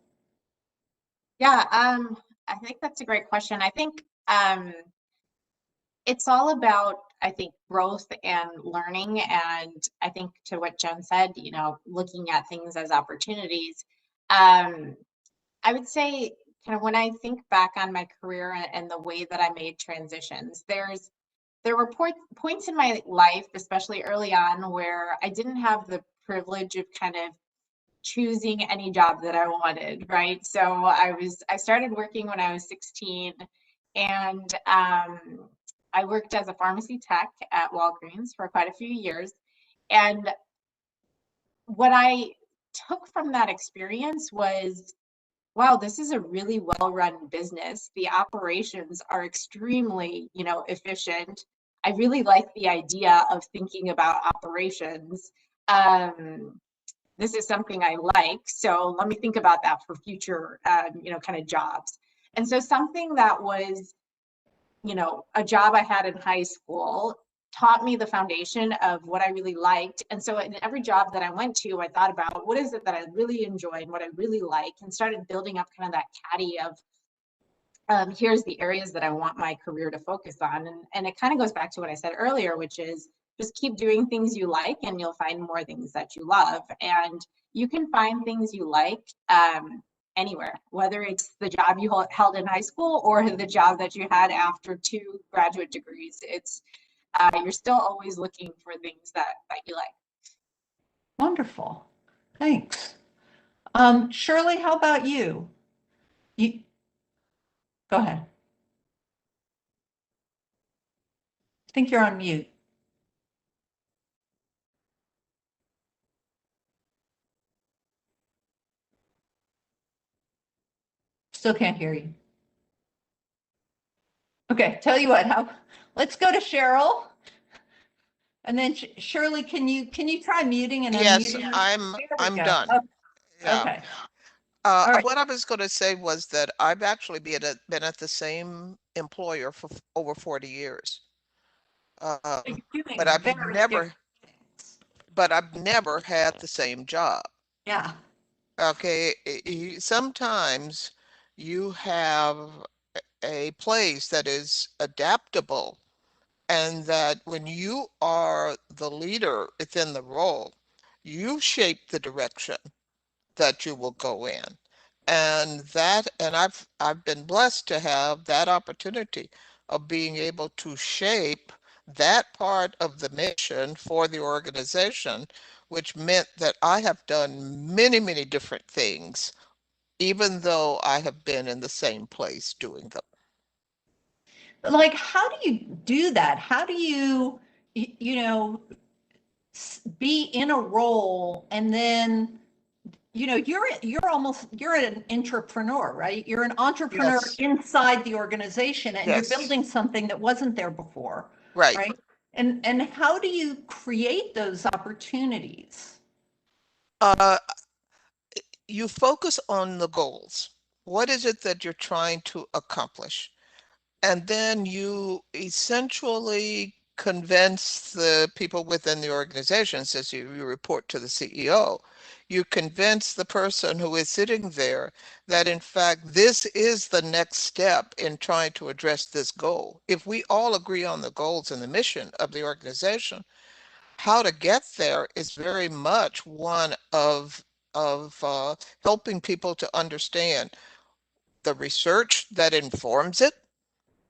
Yeah, I think that's a great question. I think it's all about, growth and learning. And I think to what Jen said, looking at things as opportunities. I would say kind of when I think back on my career and the way that I made transitions, there were points in my life, especially early on, where I didn't have the privilege of kind of choosing any job that I wanted, right? So I started working when I was 16, and I worked as a pharmacy tech at Walgreens for quite a few years. And what I took from that experience was, wow, this is a really well-run business. The operations are extremely, efficient. I really like the idea of thinking about operations. This is something I like, so let me think about that for future, kind of jobs. And so something that was, a job I had in high school taught me the foundation of what I really liked. And so in every job that I went to, I thought about what is it that I really enjoy and what I really like, and started building up kind of that caddy of here's the areas that I want my career to focus on. And it kind of goes back to what I said earlier, which is just keep doing things you like and you'll find more things that you love. And you can find things you like anywhere, whether it's the job you held in high school or the job that you had after 2 graduate degrees. It's you're still always looking for things that you like. Wonderful. Thanks. Shirley, how about you? You go ahead. I think you're on mute. Still can't hear you. Okay, tell you what, let's go to Cheryl. And then Shirley, can you try muting and Yes, unmuting? There we I'm go. done. Oh, Yeah. okay. All right. What I was going to say was that I've actually been at the same employer for over 40 years. So Um, you're doing but I've very never, different things. but I've never had the same job. Yeah. Okay, sometimes you have a place that is adaptable, and that when you are the leader within the role, you shape the direction that you will go in. And I've been blessed to have that opportunity of being able to shape that part of the mission for the organization, which meant that I have done many, many different things, even though I have been in the same place doing them. Like, how do you do that? How do you, be in a role and then, you're an entrepreneur, right? You're an entrepreneur Yes, inside the organization and you're yes, building something that wasn't there before, right. right? And how do you create those opportunities? Uh, you focus on the goals. What is it that you're trying to accomplish? And then you essentially convince the people within the organization, since you report to the CEO, you convince the person who is sitting there that in fact this is the next step in trying to address this goal. If we all agree on the goals and the mission of the organization, how to get there is very much one of helping people to understand the research that informs it,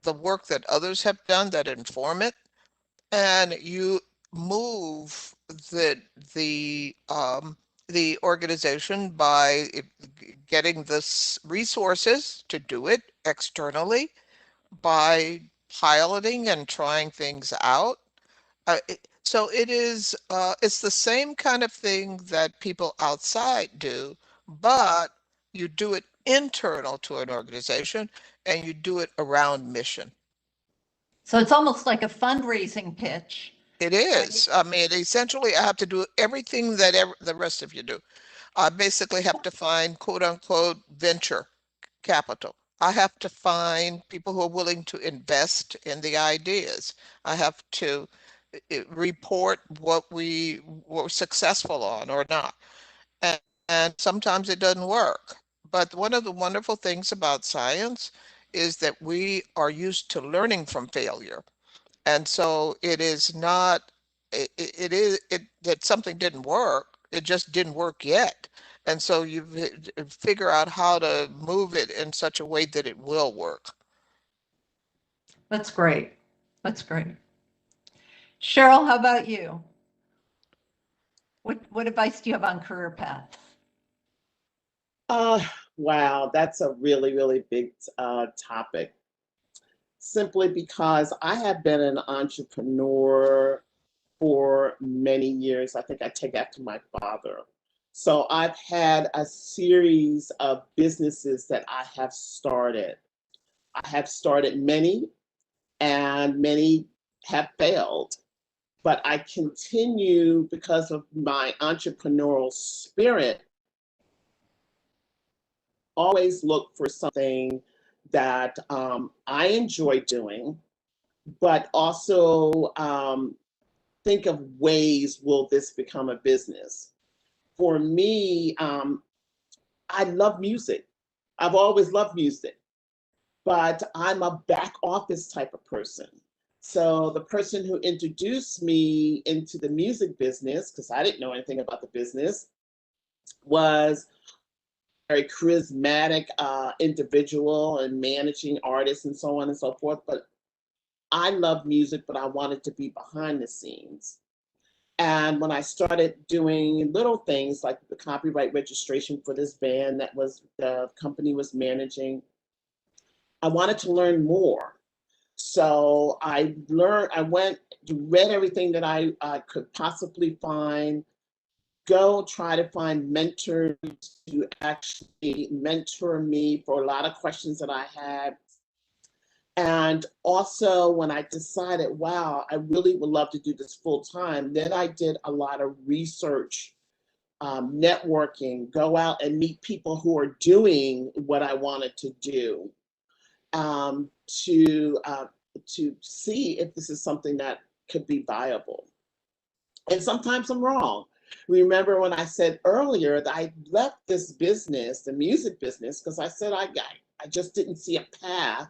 the work that others have done that inform it, and you move the the organization by getting the resources to do it externally, by piloting and trying things out. So it's the same kind of thing that people outside do, but you do it internal to an organization and you do it around mission. So it's almost like a fundraising pitch, It right? is. I mean, essentially, I have to do everything that the rest of you do. I basically have to find quote unquote venture capital. I have to find people who are willing to invest in the ideas. I have to report what we were successful on or not. And, and sometimes it doesn't work. But one of the wonderful things about science is that we are used to learning from failure. And so it is not, it is, that something didn't work. It just didn't work yet. And so you figure out how to move it in such a way that it will work. That's great. That's great. Cheryl, how about you? What advice do you have on career paths? Uh, wow, that's a really, really big topic. Simply because I have been an entrepreneur for many years. I think I take after my father. So I've had a series of businesses that I have started. I have started many, and many have failed. But I continue because of my entrepreneurial spirit, always look for something that I enjoy doing, but also think of ways will this become a business. For me, I love music. I've always loved music, but I'm a back office type of person. So the person who introduced me into the music business, because I didn't know anything about the business, was a very charismatic individual and managing artists and so on and so forth. But I love music, but I wanted to be behind the scenes. And when I started doing little things like the copyright registration for this band that was the company was managing, I wanted to learn more. So I went, read everything that I could possibly find, go try to find mentors to actually mentor me for a lot of questions that I had. And also when I decided, wow, I really would love to do this full time, then I did a lot of research, networking, go out and meet people who are doing what I wanted to do, um, to, uh, to see if this is something that could be viable. And sometimes I'm wrong. Remember when I said earlier that I left this business, the music business, because I said I just didn't see a path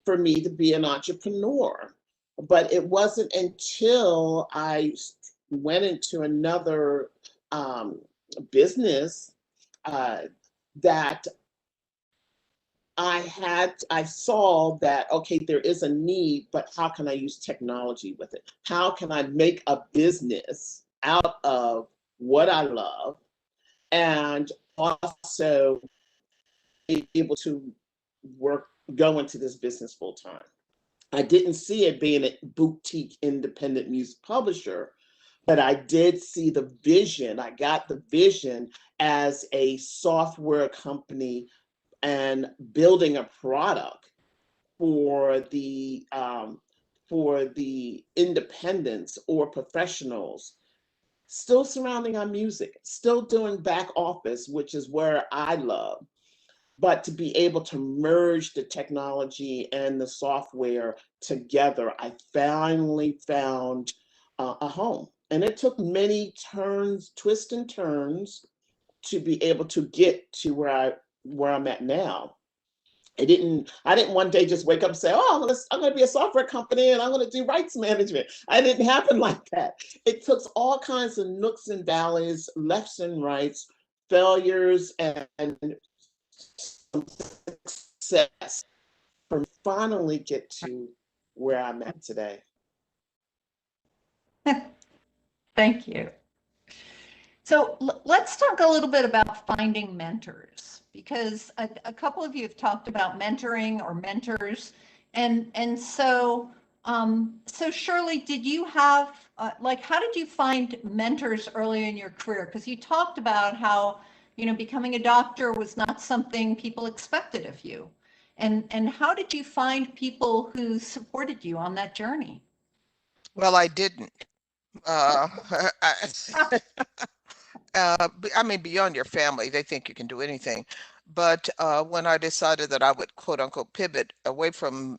for me to be an entrepreneur. But it wasn't until I went into another business uh, that I saw that, okay, there is a need, but how can I use technology with it? How can I make a business out of what I love and also be able to go into this business full time? I didn't see it being a boutique independent music publisher, but I did see the vision. I got the vision as a software company and building a product for the independents or professionals, still surrounding our music, still doing back office, which is where I love, but to be able to merge the technology and the software together, I finally found a home. And it took many turns, twists and turns to be able to get to where I'm at now. I didn't one day just wake up and say, oh, I'm gonna be a software company and I'm gonna do rights management. It didn't happen like that. It took all kinds of nooks and valleys, lefts and rights, failures and success for finally get to where I'm at today. Thank you. So let's talk a little bit about finding mentors, because a couple of you have talked about mentoring or mentors. And so, so Shirley, did you have, how did you find mentors early in your career? Because you talked about how, becoming a doctor was not something people expected of you. And how did you find people who supported you on that journey? Well, I didn't. Uh, I, I mean, beyond your family, they think you can do anything. But when I decided that I would quote unquote pivot away from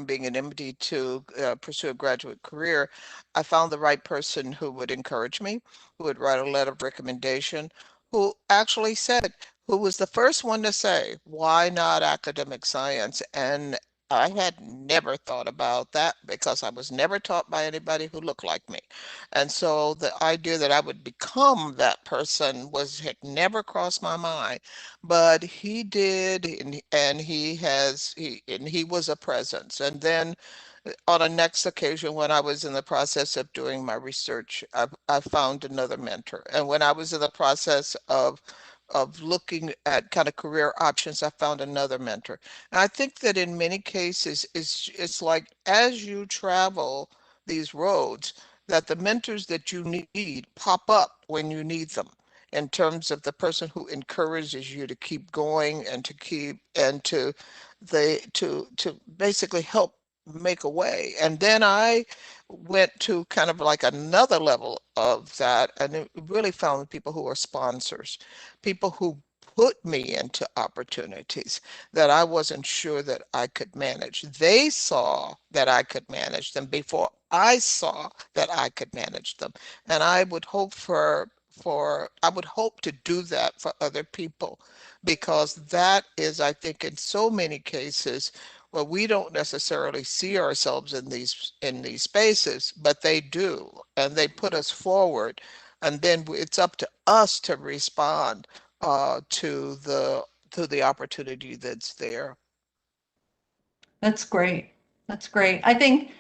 being an MD to pursue a graduate career, I found the right person who would encourage me, who would write a letter of recommendation, who actually said, who was the first one to say, why not academic science? And I had never thought about that because I was never taught by anybody who looked like me. And so the idea that I would become that person had never crossed my mind, but he did, and he was a presence. And then on a next occasion, when I was in the process of doing my research, I found another mentor. And when I was in the process of looking at kind of career options, I found another mentor. And I think that in many cases, it's like as you travel these roads, that the mentors that you need pop up when you need them, in terms of the person who encourages you to keep going and to basically help make a way. And then I went to kind of like another level of that, and it really found people who are sponsors, people who put me into opportunities that I wasn't sure that I could manage. They saw that I could manage them before I saw that I could manage them. And I would hope I would hope to do that for other people, because that is, I think, in so many cases where we don't necessarily see ourselves in these spaces, but they do, and they put us forward, and then it's up to us to respond to the opportunity that's there. That's great. That's great. I think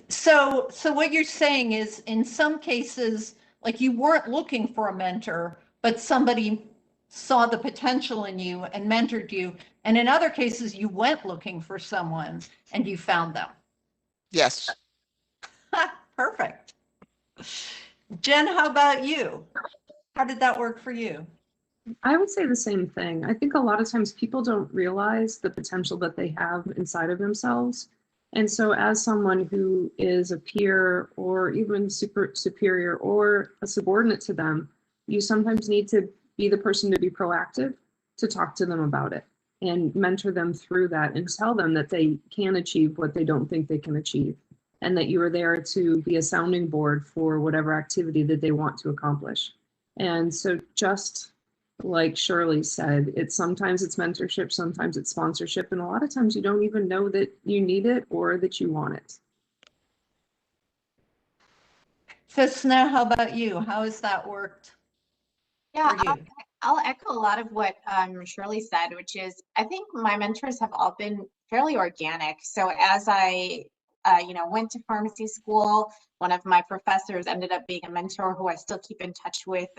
So what you're saying is in some cases, like you weren't looking for a mentor, but somebody saw the potential in you and mentored you. And in other cases, you went looking for someone and you found them. Yes. Perfect. Jen, how about you? How did that work for you? I would say the same thing. I think a lot of times people don't realize the potential that they have inside of themselves. And so as someone who is a peer or even superior or a subordinate to them, you sometimes need to be the person to be proactive, to talk to them about it and mentor them through that and tell them that they can achieve what they don't think they can achieve, and that you are there to be a sounding board for whatever activity that they want to accomplish. And so just like Shirley said, sometimes it's mentorship, sometimes it's sponsorship, and a lot of times you don't even know that you need it or that you want it. Fisna, how about you? How has that worked Yeah, for you? I'll echo a lot of what Shirley said, which is I think my mentors have all been fairly organic. So as I, went to pharmacy school, one of my professors ended up being a mentor who I still keep in touch with,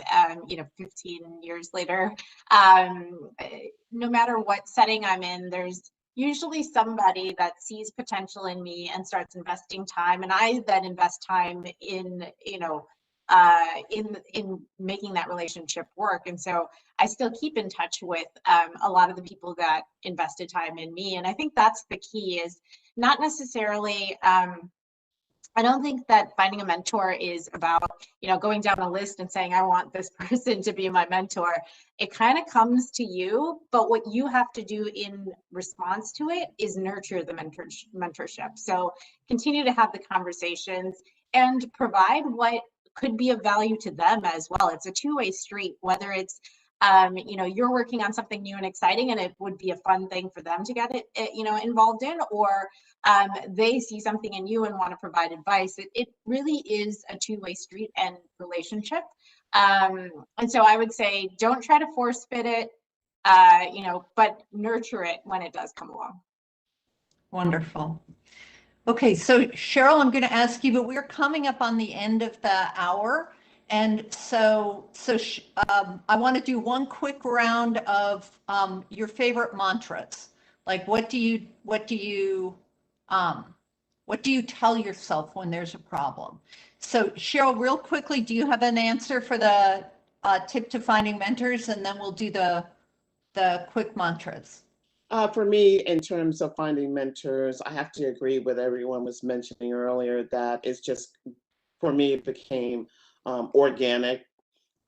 15 years later. No matter what setting I'm in, there's usually somebody that sees potential in me and starts investing time, and I then invest time in, in making that relationship work. And so I still keep in touch with a lot of the people that invested time in me. And I think that's the key, is not necessarily, I don't think that finding a mentor is about, going down a list and saying, I want this person to be my mentor. It kind of comes to you, but what you have to do in response to it is nurture the mentorship. So continue to have the conversations and provide what could be of value to them as well. It's a two-way street, whether it's you're working on something new and exciting and it would be a fun thing for them to get it involved in, or they see something in you and want to provide advice. It really is a two-way street and relationship. And so I would say don't try to force fit it, but nurture it when it does come along. Wonderful. Okay, so Cheryl, I'm going to ask you, but we're coming up on the end of the hour. And so I want to do one quick round of your favorite mantras. Like, what do you tell yourself when there's a problem? So Cheryl, real quickly, do you have an answer for the tip to finding mentors? And then we'll do the quick mantras. For me, in terms of finding mentors, I have to agree with everyone was mentioning earlier that it's just, for me, it became organic.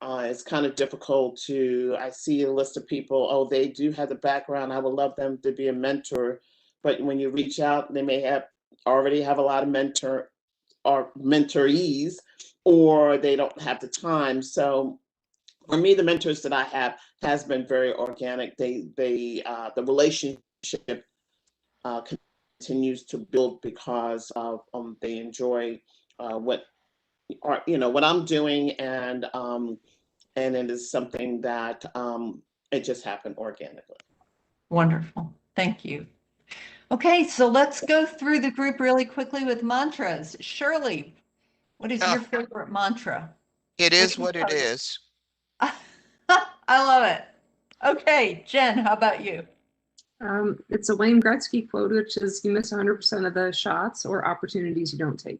It's kind of difficult I see a list of people, oh, they do have the background, I would love them to be a mentor. But when you reach out, they may already have a lot of mentorees, or they don't have the time. So for me, the mentors that I have has been very organic. The relationship continues to build because of they enjoy what I'm doing, and it is something that it just happened organically. Wonderful. Thank you. Okay, so let's go through the group really quickly with mantras. Shirley, what is your favorite mantra? It is what it is. I love it. Okay, Jen, how about you? It's a Wayne Gretzky quote, which is, you miss 100% of the shots or opportunities you don't take.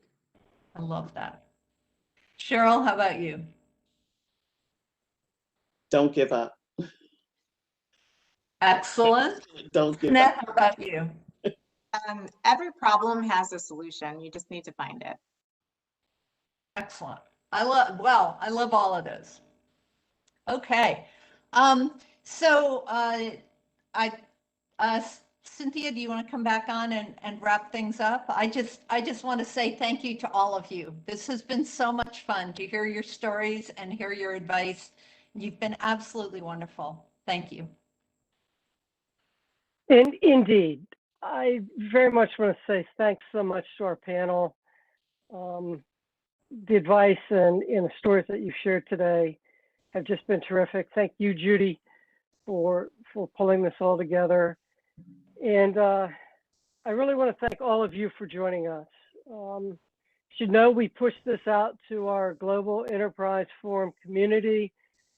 I love that. Cheryl, how about you? Don't give up. Excellent. Don't give Ned, up. how about you? Every problem has a solution. You just need to find it. Excellent. I love all of those. Okay. So Cynthia, do you want to come back on and wrap things up? I just want to say thank you to all of you. This has been so much fun to hear your stories and hear your advice. You've been absolutely wonderful. Thank you. And indeed, I very much want to say thanks so much to our panel. The advice and the stories that you shared today have just been terrific. Thank you, Judy, for pulling this all together. And I really want to thank all of you for joining us. Should know we pushed this out to our Global Enterprise Forum community,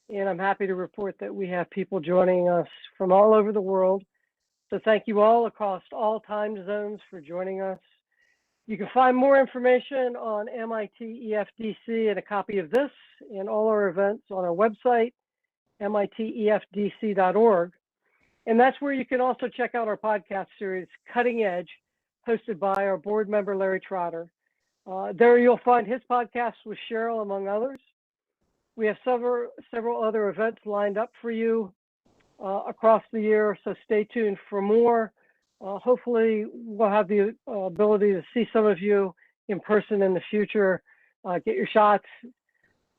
and I'm happy to report that we have people joining us from all over the world. So thank you all across all time zones for joining us. You can find more information on MIT EFDC and a copy of this and all our events on our website, mitefdc.org. And that's where you can also check out our podcast series, Cutting Edge, hosted by our board member, Larry Trotter. There you'll find his podcast with Cheryl, among others. We have several other events lined up for you across the year, so stay tuned for more. Hopefully, we'll have the ability to see some of you in person in the future, get your shots.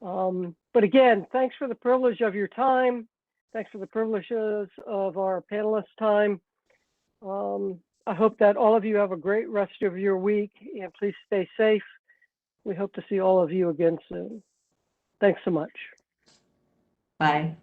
But again, thanks for the privilege of your time. Thanks for the privileges of our panelists' time. I hope that all of you have a great rest of your week, and please stay safe. We hope to see all of you again soon. Thanks so much. Bye.